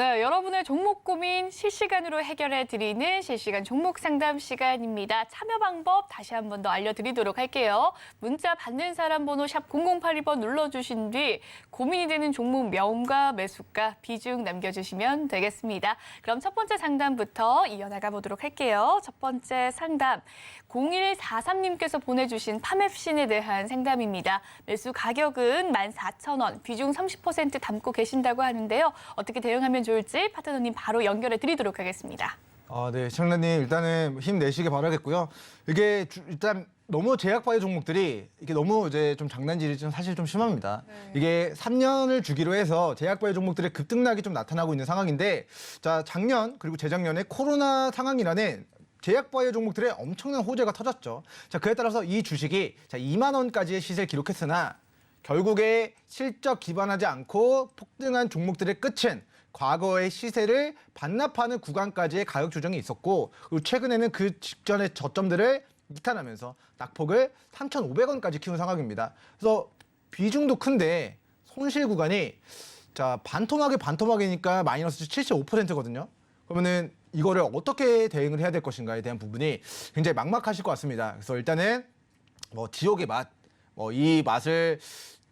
Speaker 2: 네, 여러분의 종목 고민 실시간으로 해결해 드리는 실시간 종목 상담 시간입니다. 참여 방법 다시 한 번 더 알려드리도록 할게요. 문자 받는 사람 번호 샵 0082번 눌러주신 뒤 고민이 되는 종목 명과 매수가 비중 남겨주시면 되겠습니다. 그럼 첫 번째 상담부터 이어나가 보도록 할게요. 첫 번째 상담 0143님께서 보내주신 파맵신에 대한 상담입니다. 매수 가격은 14,000원, 비중 30% 담고 계신다고 하는데요. 어떻게 대응하면 좋을지 파트너님 바로 연결해 드리도록 하겠습니다.
Speaker 3: 네, 시청자님 일단은 힘내시길 바라겠고요. 이게 일단 너무 제약바이오 종목들이 이게 너무 이제 좀 장난질이 좀 사실 좀 심합니다. 이게 3년을 주기로 해서 제약바이오 종목들의 급등락이 좀 나타나고 있는 상황인데, 자 작년 그리고 재작년에 코로나 상황이라는 제약바이오 종목들의 엄청난 호재가 터졌죠. 자 그에 따라서 이 주식이 2만 원까지의 시세를 기록했으나 결국에 실적 기반하지 않고 폭등한 종목들의 끝은 과거의 시세를 반납하는 구간까지의 가격 조정이 있었고, 그리고 최근에는 그 직전의 저점들을 이탈하면서 낙폭을 3,500원까지 키운 상황입니다. 그래서 비중도 큰데 손실 구간이 반토막이니까 마이너스 75%거든요. 그러면은 이거를 어떻게 대응을 해야 될 것인가에 대한 부분이 굉장히 막막하실 것 같습니다. 그래서 일단은 지옥의 맛, 이 맛을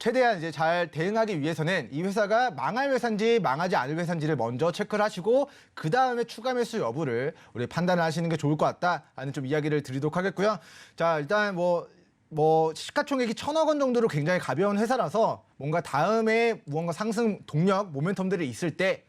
Speaker 3: 최대한 이제 잘 대응하기 위해서는 이 회사가 망할 회사인지 망하지 않을 회사인지를 먼저 체크를 하시고 그 다음에 추가 매수 여부를 우리 판단을 하시는 게 좋을 것 같다라는 좀 이야기를 드리도록 하겠고요. 자 일단 시가총액이 1,000억 원 정도로 굉장히 가벼운 회사라서 뭔가 다음에 무언가 상승 동력 모멘텀들이 있을 때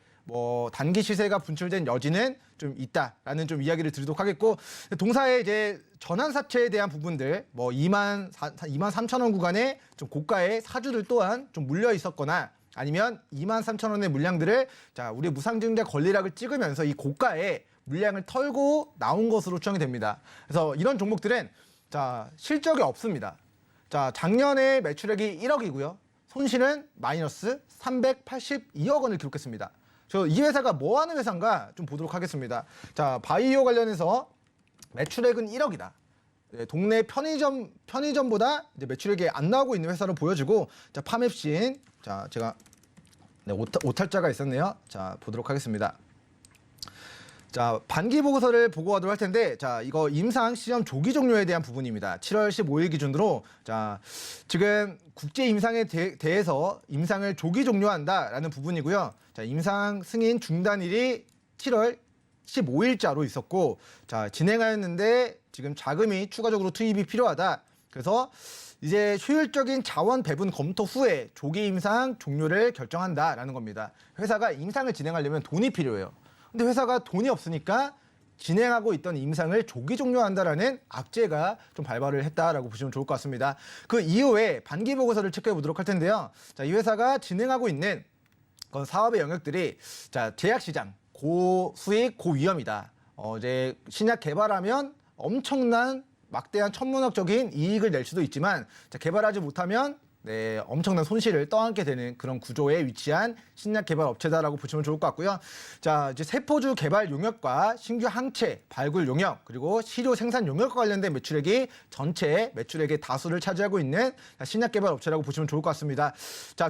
Speaker 3: 단기 시세가 분출된 여지는 좀 있다라는 좀 이야기를 드리도록 하겠고, 동사의 이제 전환사채에 대한 부분들 23,000원 구간에 좀 고가의 사주들 또한 좀 물려 있었거나 아니면 23,000원의 물량들을 우리 무상증자 권리락을 찍으면서 이 고가의 물량을 털고 나온 것으로 추정이 됩니다. 그래서 이런 종목들은 실적이 없습니다. 작년에 매출액이 1억이고요. 손실은 마이너스 382억 원을 기록했습니다. 이 회사가 뭐 하는 회사인가 좀 보도록 하겠습니다. 바이오 관련해서 매출액은 1억이다. 동네 편의점보다 이제 매출액이 안 나오고 있는 회사로 보여지고, 파맵신, 제가 오탈자가 있었네요. 보도록 하겠습니다. 반기 보고서를 보고하도록 할 텐데, 이거 임상 시험 조기 종료에 대한 부분입니다. 7월 15일 기준으로, 지금 국제 임상에 대해서 임상을 조기 종료한다라는 부분이고요. 임상 승인 중단일이 7월 15일자로 있었고, 진행하였는데 지금 자금이 추가적으로 투입이 필요하다. 그래서 이제 효율적인 자원 배분 검토 후에 조기 임상 종료를 결정한다라는 겁니다. 회사가 임상을 진행하려면 돈이 필요해요. 근데 회사가 돈이 없으니까 진행하고 있던 임상을 조기 종료한다라는 악재가 좀 발발을 했다라고 보시면 좋을 것 같습니다. 그 이후에 반기 보고서를 체크해 보도록 할 텐데요. 이 회사가 진행하고 있는 사업의 영역들이 제약 시장 고수익 고위험이다. 이제 신약 개발하면 엄청난 막대한 천문학적인 이익을 낼 수도 있지만 개발하지 못하면 엄청난 손실을 떠안게 되는 그런 구조에 위치한 신약 개발 업체다라고 보시면 좋을 것 같고요. 이제 세포주 개발 용역과 신규 항체 발굴 용역 그리고 시료 생산 용역과 관련된 매출액이 전체 매출액의 다수를 차지하고 있는 신약 개발 업체라고 보시면 좋을 것 같습니다.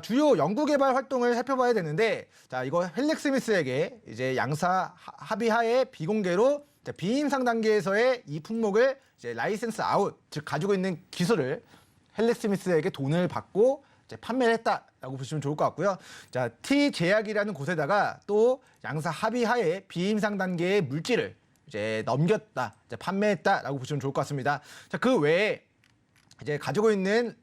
Speaker 3: 주요 연구 개발 활동을 살펴봐야 되는데, 이거 헬렉스미스에게 이제 양사 합의하에 비공개로 비임상 단계에서의 이 품목을 이제 라이센스 아웃, 즉 가지고 있는 기술을 헬렉스미스에게 돈을 받고 이제 판매를 했다라고 보시면 좋을 것 같고요. T제약이라는 곳에다가 또 양사 합의하에 비임상 단계의 물질을 이제 넘겼다, 이제 판매했다라고 보시면 좋을 것 같습니다. 그 외에 이제 가지고 있는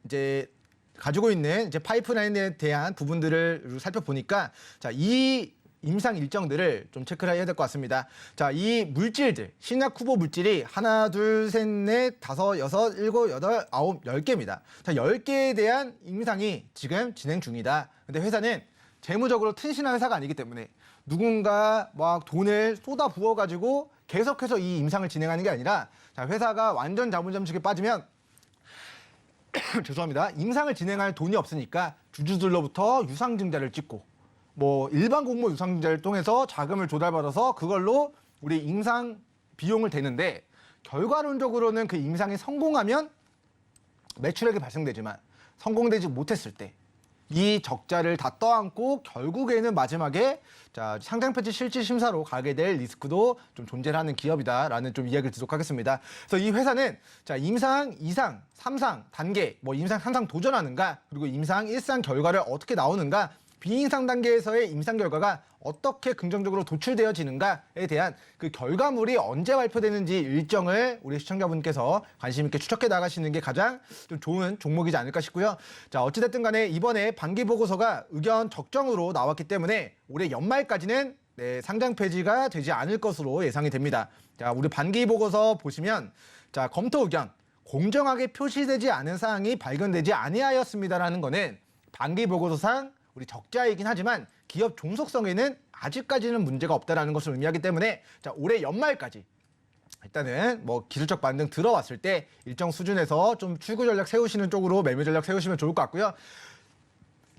Speaker 3: 파이프라인에 대한 부분들을 살펴보니까 이 임상 일정들을 좀 체크를 해야 될 것 같습니다. 이 물질들, 신약 후보 물질이 하나, 둘, 셋, 넷, 다섯, 여섯, 일곱, 여덟, 아홉, 10개입니다. 10개에 대한 임상이 지금 진행 중이다. 근데 회사는 재무적으로 튼실한 회사가 아니기 때문에 누군가 돈을 쏟아 부어가지고 계속해서 이 임상을 진행하는 게 아니라, 회사가 완전 자본잠식에 빠지면 죄송합니다. 임상을 진행할 돈이 없으니까 주주들로부터 유상증자를 찍고 일반 공모 유상증자를 통해서 자금을 조달받아서 그걸로 우리 임상 비용을 대는데, 결과론적으로는 그 임상이 성공하면 매출액이 발생되지만 성공되지 못했을 때 이 적자를 다 떠안고 결국에는 마지막에 자, 상장폐지 실질 심사로 가게 될 리스크도 좀 존재하는 기업이다라는 좀 이야기를 드리도록 하겠습니다. 그래서 이 회사는 자, 임상 2상, 3상 단계, 뭐 임상 3상 도전하는가, 그리고 임상 1상 결과를 어떻게 나오는가, 비임상 단계에서의 임상 결과가 어떻게 긍정적으로 도출되어지는가에 대한 그 결과물이 언제 발표되는지 일정을 우리 시청자분께서 관심 있게 추적해 나가시는 게 가장 좀 좋은 종목이지 않을까 싶고요. 자, 어찌됐든 간에 이번에 반기 보고서가 의견 적정으로 나왔기 때문에 올해 연말까지는 상장 폐지가 되지 않을 것으로 예상이 됩니다. 자, 우리 반기 보고서 보시면 자, 검토 의견 공정하게 표시되지 않은 사항이 발견되지 아니하였습니다라는 거는 반기 보고서상 우리 적자이긴 하지만 기업 종속성에는 아직까지는 문제가 없다라는 것을 의미하기 때문에 자, 올해 연말까지 일단은 뭐 기술적 반등 들어왔을 때 일정 수준에서 좀 출구 전략 세우시는 쪽으로 매매 전략 세우시면 좋을 것 같고요.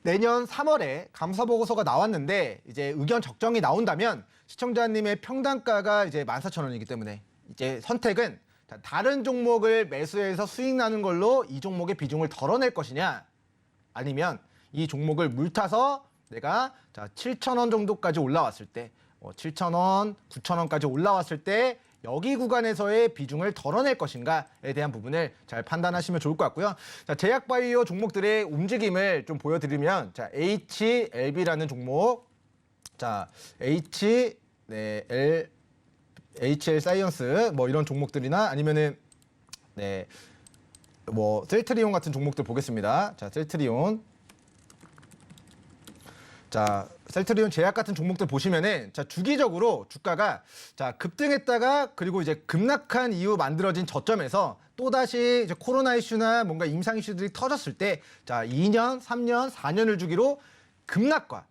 Speaker 3: 내년 3월에 감사 보고서가 나왔는데 이제 의견 적정이 나온다면 시청자님의 평단가가 이제 14,000원이기 때문에 이제 선택은 다른 종목을 매수해서 수익 나는 걸로 이 종목의 비중을 덜어낼 것이냐, 아니면 이 종목을 물타서 내가 자 7,000원 정도까지 올라왔을 때 7,000원, 9,000원까지 올라왔을 때 여기 구간에서의 비중을 덜어낼 것인가에 대한 부분을 잘 판단하시면 좋을 것 같고요. 자, 제약바이오 종목들의 움직임을 좀 보여드리면 자, HLB라는 종목, 자 HL 사이언스 뭐 이런 종목들이나 아니면은 뭐 셀트리온 같은 종목들 보겠습니다. 자, 셀트리온. 자, 셀트리온 제약 같은 종목들 보시면은 자, 주기적으로 주가가 자, 급등했다가 그리고 이제 급락한 이후 만들어진 저점에서 또다시 이제 코로나 이슈나 뭔가 임상 이슈들이 터졌을 때 자, 2년, 3년, 4년을 주기로 급락과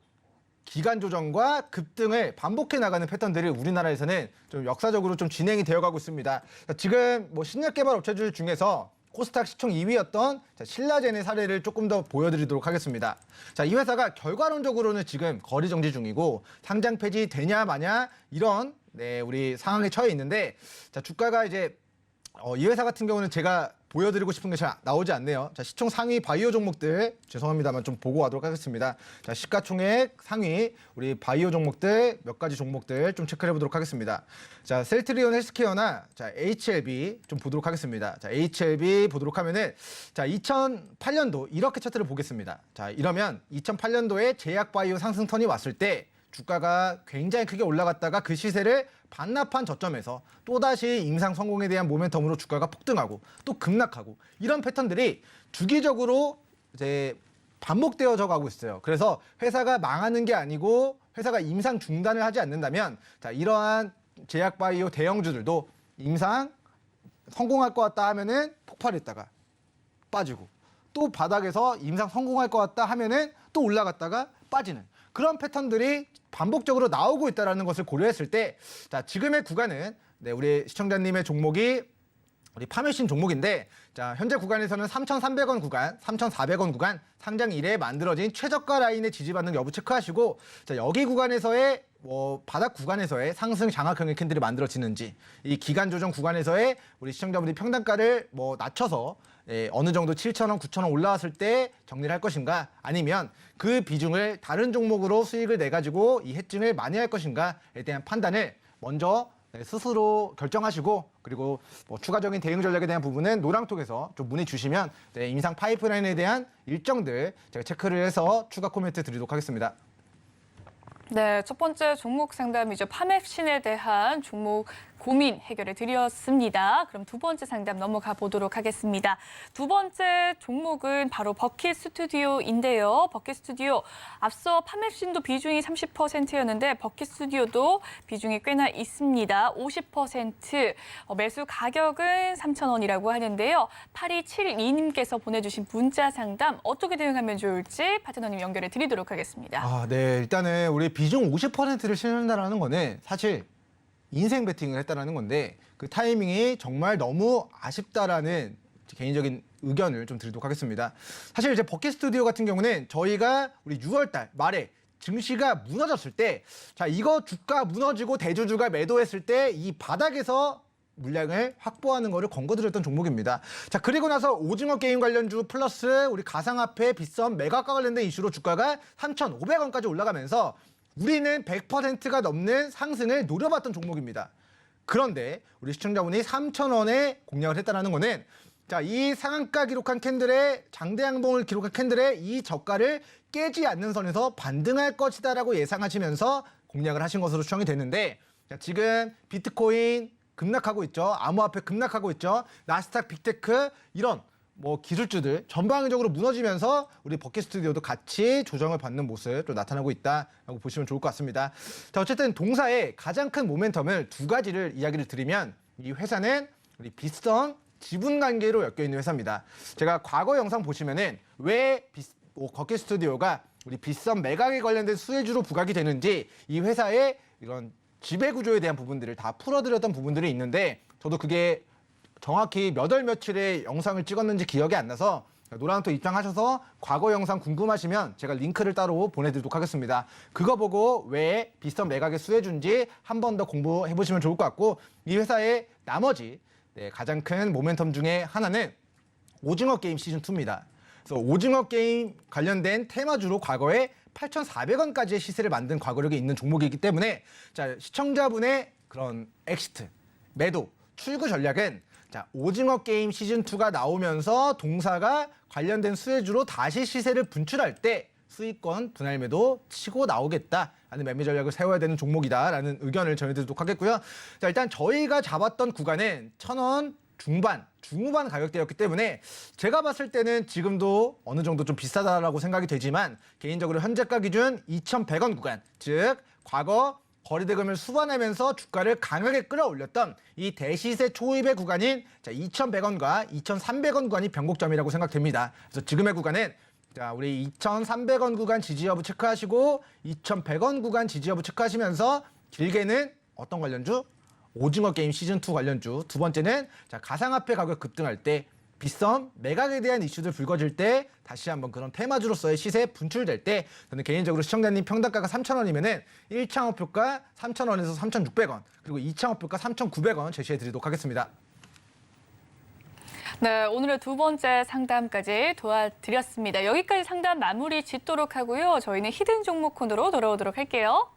Speaker 3: 기간 조정과 급등을 반복해 나가는 패턴들이 우리나라에서는 좀 역사적으로 좀 진행이 되어 가고 있습니다. 자, 지금 뭐 신약 개발 업체들 중에서 코스닥 시총 2위였던 신라젠의 사례를 조금 더 보여드리도록 하겠습니다. 자, 이 회사가 결과론적으로는 지금 거리 정지 중이고 상장 폐지 되냐 마냐 이런 우리 상황에 처해 있는데 자, 주가가 이제 이 회사 같은 경우는 제가 보여드리고 싶은 게 잘 나오지 않네요. 자, 시총 상위 바이오 종목들 죄송합니다만 좀 보고 가도록 하겠습니다. 자, 시가총액 상위 우리 바이오 종목들 몇 가지 종목들 좀 체크해 보도록 하겠습니다. 자, 셀트리온 헬스케어나 자, HLB 좀 보도록 하겠습니다. 자, HLB 보도록 하면은 자, 2008년도 이렇게 차트를 보겠습니다. 자, 이러면 2008년도에 제약 바이오 상승턴이 왔을 때 주가가 굉장히 크게 올라갔다가 그 시세를 반납한 저점에서 또다시 임상 성공에 대한 모멘텀으로 주가가 폭등하고 또 급락하고 이런 패턴들이 주기적으로 이제 반복되어져 가고 있어요. 그래서 회사가 망하는 게 아니고 회사가 임상 중단을 하지 않는다면 자, 이러한 제약바이오 대형주들도 임상 성공할 것 같다 하면은 폭발했다가 빠지고 또 바닥에서 임상 성공할 것 같다 하면은 또 올라갔다가 빠지는 그런 패턴들이 반복적으로 나오고 있다는 것을 고려했을 때 자, 지금의 구간은 우리 시청자님의 종목이 우리 파메신 종목인데 자, 현재 구간에서는 3,300원 구간, 3,400원 구간 상장 이래 만들어진 최저가 라인에 지지받는 여부 체크하시고 자, 여기 구간에서의 바닥 구간에서의 상승 장악형의 캔들이 만들어지는지 이 기간 조정 구간에서의 우리 시청자분들이 평단가를 낮춰서 어느 정도 7,000원, 9,000원 올라왔을 때 정리를 할 것인가 아니면 그 비중을 다른 종목으로 수익을 내가지고 이 해증을 많이 할 것인가에 대한 판단을 먼저 스스로 결정하시고 그리고 추가적인 대응 전략에 대한 부분은 노랑톡에서 좀 문의 주시면 임상 파이프라인에 대한 일정들 제가 체크를 해서 추가 코멘트 드리도록 하겠습니다.
Speaker 2: 네, 첫 번째 종목 상담이죠. 파맵신에 대한 종목 고민 해결해 드렸습니다. 그럼 두 번째 상담 넘어가 보도록 하겠습니다. 두 번째 종목은 바로 버킷 스튜디오인데요. 버킷 스튜디오 앞서 파맵신도 비중이 30%였는데 버킷 스튜디오도 비중이 꽤나 있습니다. 50%. 매수 가격은 3,000원이라고 하는데요. 8272님께서 보내주신 문자 상담 어떻게 대응하면 좋을지 파트너님 연결해 드리도록 하겠습니다.
Speaker 3: 네, 일단은 우리 비중 50%를 실현한다는 거는 사실 인생 베팅을 했다는 건데 그 타이밍이 정말 너무 아쉽다라는 개인적인 의견을 좀 드리도록 하겠습니다. 사실 이제 버킷 스튜디오 같은 경우는 저희가 우리 6월달 말에 증시가 무너졌을 때 자, 이거 주가 무너지고 대주주가 매도했을 때 이 바닥에서 물량을 확보하는 거를 권고드렸던 종목입니다. 자, 그리고 나서 오징어 게임 관련주 플러스 우리 가상화폐 빗썸 매각과 관련된 이슈로 주가가 3,500원까지 올라가면서 우리는 100%가 넘는 상승을 노려봤던 종목입니다. 그런데 우리 시청자분이 3,000원에 공략을 했다는 거는 자, 이 상한가 기록한 캔들의 장대 양봉을 기록한 캔들의 이 저가를 깨지 않는 선에서 반등할 것이다라고 예상하시면서 공략을 하신 것으로 추정이 됐는데 자, 지금 비트코인 급락하고 있죠. 암호화폐 급락하고 있죠. 나스닥 빅테크 이런 뭐 기술주들 전방위적으로 무너지면서 우리 버킷 스튜디오도 같이 조정을 받는 모습 좀 나타나고 있다라고 보시면 좋을 것 같습니다. 자, 어쨌든 동사의 가장 큰 모멘텀을 두 가지를 이야기를 드리면 이 회사는 우리 빗썸 지분 관계로 엮여 있는 회사입니다. 제가 과거 영상 보시면은 왜 버킷 스튜디오가 우리 빗썸 매각에 관련된 수혜주로 부각이 되는지 이 회사의 이런 지배 구조에 대한 부분들을 다 풀어드렸던 부분들이 있는데 저도 그게 정확히 몇 월 며칠에 영상을 찍었는지 기억이 안 나서 노란토 입장하셔서 과거 영상 궁금하시면 제가 링크를 따로 보내드리도록 하겠습니다. 그거 보고 왜 빗썸 매각의 수혜주인지 한 번 더 공부해보시면 좋을 것 같고 이 회사의 나머지 가장 큰 모멘텀 중에 하나는 오징어 게임 시즌2입니다. 그래서 오징어 게임 관련된 테마주로 과거에 8,400원까지의 시세를 만든 과거력이 있는 종목이기 때문에 자, 시청자분의 그런 엑시트, 매도, 출구 전략은 자, 오징어 게임 시즌2가 나오면서 동사가 관련된 수혜주로 다시 시세를 분출할 때 수익권 분할 매도 치고 나오겠다라는 매매 전략을 세워야 되는 종목이다라는 의견을 전해드리도록 하겠고요. 자, 일단 저희가 잡았던 구간은 1,000원 중후반 가격대였기 때문에 제가 봤을 때는 지금도 어느 정도 좀 비싸다라고 생각이 되지만 개인적으로 현재가 기준 2,100원 구간, 즉 과거 거래대금을 수반하면서 주가를 강하게 끌어올렸던 이 대시세 초입의 구간인 2,100원과 2,300원 구간이 변곡점이라고 생각됩니다. 그래서 지금의 구간은 자, 우리 2,300원 구간 지지 여부 체크하시고 2,100원 구간 지지 여부 체크하시면서 길게는 어떤 관련주? 오징어 게임 시즌2 관련주. 두 번째는 자, 가상화폐 가격 급등할 때 빗썸 매각에 대한 이슈들 불거질 때 다시 한번 그런 테마주로서의 시세 분출될 때 저는 개인적으로 시청자님 평단가가 3,000원이면은 1차 목표가 3,000원에서 3,600원 그리고 2차 목표가 3,900원 제시해 드리도록 하겠습니다.
Speaker 2: 네, 오늘의 두 번째 상담까지 도와드렸습니다. 여기까지 상담 마무리 짓도록 하고요. 저희는 히든 종목 코너로 돌아오도록 할게요.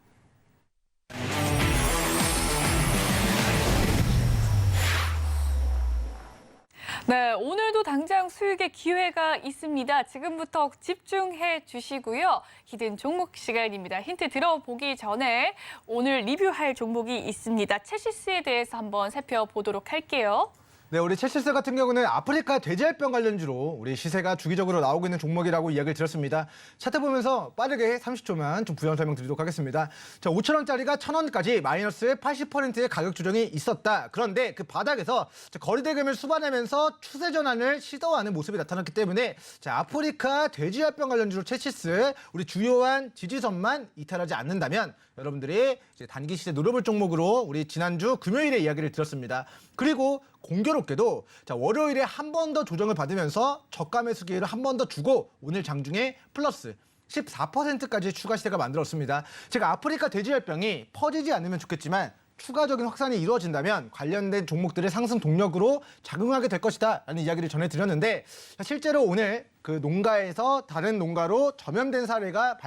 Speaker 2: 네, 오늘도 당장 수익의 기회가 있습니다. 지금부터 집중해 주시고요. 히든 종목 시간입니다. 힌트 들어보기 전에 오늘 리뷰할 종목이 있습니다. 체시스에 대해서 한번 살펴보도록 할게요.
Speaker 3: 네, 우리 체시스 같은 경우는 아프리카 돼지열병 관련주로 우리 시세가 주기적으로 나오고 있는 종목이라고 이야기를 드렸습니다. 차트 보면서 빠르게 30초만 좀 부연 설명드리도록 하겠습니다. 자, 5,000원짜리가 1,000원까지 마이너스 80%의 가격 조정이 있었다. 그런데 그 바닥에서 거래대금을 수반하면서 추세 전환을 시도하는 모습이 나타났기 때문에 자, 아프리카 돼지열병 관련주로 체시스 우리 주요한 지지선만 이탈하지 않는다면 여러분들이 이제 단기 시세 노려볼 종목으로 우리 지난주 금요일에 이야기를 드렸습니다. 그리고 공교롭게도 자, 월요일에 한 번 더 조정을 받으면서 저가 매수 기회를 한 번 더 주고 오늘 장중에 플러스 14%까지 추가 시세가 만들었습니다. 제가 아프리카 돼지열병이 퍼지지 않으면 좋겠지만 추가적인 확산이 이루어진다면 관련된 종목들의 상승 동력으로 작용하게 될 것이다 라는 이야기를 전해드렸는데 실제로 오늘 그 농가에서 다른 농가로 전염된 사례가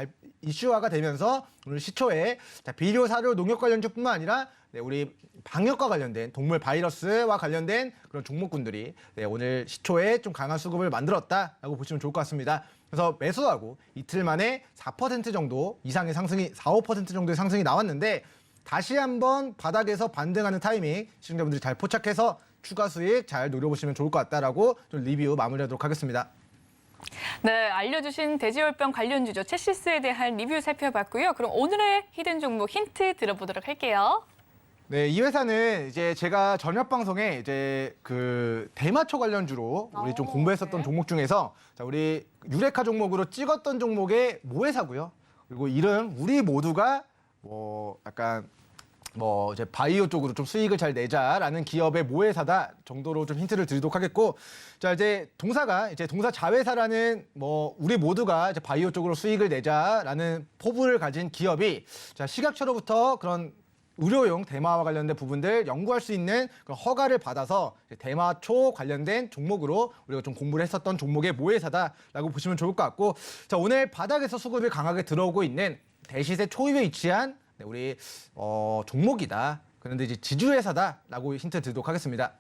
Speaker 3: 이슈화가 되면서 오늘 시초에 비료, 사료, 농협 관련주뿐만 아니라 우리 방역과 관련된 동물 바이러스와 관련된 그런 종목군들이 오늘 시초에 좀 강한 수급을 만들었다라고 보시면 좋을 것 같습니다. 그래서 매수하고 이틀 만에 4% 정도 이상의 상승이 4~5% 정도의 상승이 나왔는데 다시 한번 바닥에서 반등하는 타이밍 시청자분들이 잘 포착해서 추가 수익 잘 노려보시면 좋을 것 같다라고 좀 리뷰 마무리하도록 하겠습니다.
Speaker 2: 네, 알려주신 돼지열병 관련주죠. 체시스에 대한 리뷰 살펴봤고요. 그럼 오늘의 히든 종목 힌트 들어보도록 할게요.
Speaker 3: 네, 이 회사는 이제 제가 저녁 방송에 이제 그 대마초 관련주로 우리 좀 공부했었던
Speaker 2: 네.
Speaker 3: 종목 중에서 자, 우리 유레카 종목으로 찍었던 종목의 모회사고요. 그리고 이름 우리 모두가 뭐 약간 뭐 이제 바이오 쪽으로 좀 수익을 잘 내자라는 기업의 모회사다 정도로 좀 힌트를 드리도록 하겠고, 자 이제 동사가 이제 동사 자회사라는 뭐 우리 모두가 이제 바이오 쪽으로 수익을 내자라는 포부를 가진 기업이 자 시각처로부터 그런 의료용 대마와 관련된 부분들 연구할 수 있는 그런 허가를 받아서 대마초 관련된 종목으로 우리가 좀 공부를 했었던 종목의 모회사다라고 보시면 좋을 것 같고, 자, 오늘 바닥에서 수급이 강하게 들어오고 있는 대시세 초입에 위치한 우리 종목이다. 그런데 이제 지주회사다라고 힌트 드리도록 하겠습니다.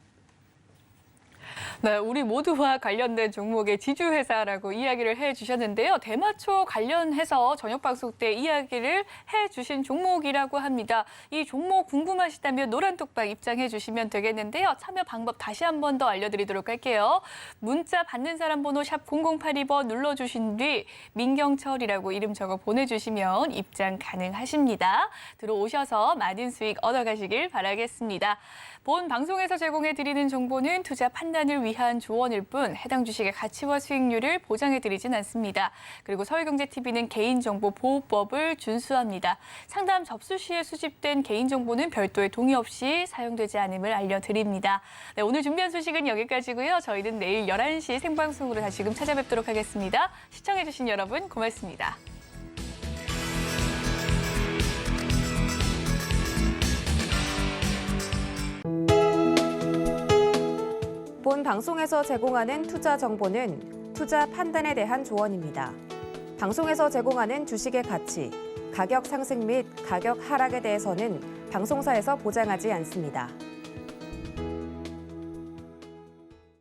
Speaker 2: 네, 우리 모두와 관련된 종목의 지주회사라고 이야기를 해주셨는데요. 대마초 관련해서 저녁 방송 때 이야기를 해주신 종목이라고 합니다. 이 종목 궁금하시다면 노란톡방 입장해 주시면 되겠는데요. 참여 방법 다시 한 번 더 알려드리도록 할게요. 문자 받는 사람 번호 샵 0082번 눌러주신 뒤 민경철이라고 이름 적어 보내주시면 입장 가능하십니다. 들어오셔서 많은 수익 얻어가시길 바라겠습니다. 본 방송에서 제공해드리는 정보는 투자 판단을 위한 조언일 뿐 해당 주식의 가치와 수익률을 보장해드리진 않습니다. 그리고 서울경제TV는 개인정보보호법을 준수합니다. 상담 접수 시에 수집된 개인정보는 별도의 동의 없이 사용되지 않음을 알려드립니다. 네, 오늘 준비한 소식은 여기까지고요. 저희는 내일 11시 생방송으로 다시금 찾아뵙도록 하겠습니다. 시청해주신 여러분 고맙습니다.
Speaker 1: 본 방송에서 제공하는 투자 정보는 투자 판단에 대한 조언입니다. 방송에서 제공하는 주식의 가치, 가격 상승 및 가격 하락에 대해서는 방송사에서 보장하지 않습니다.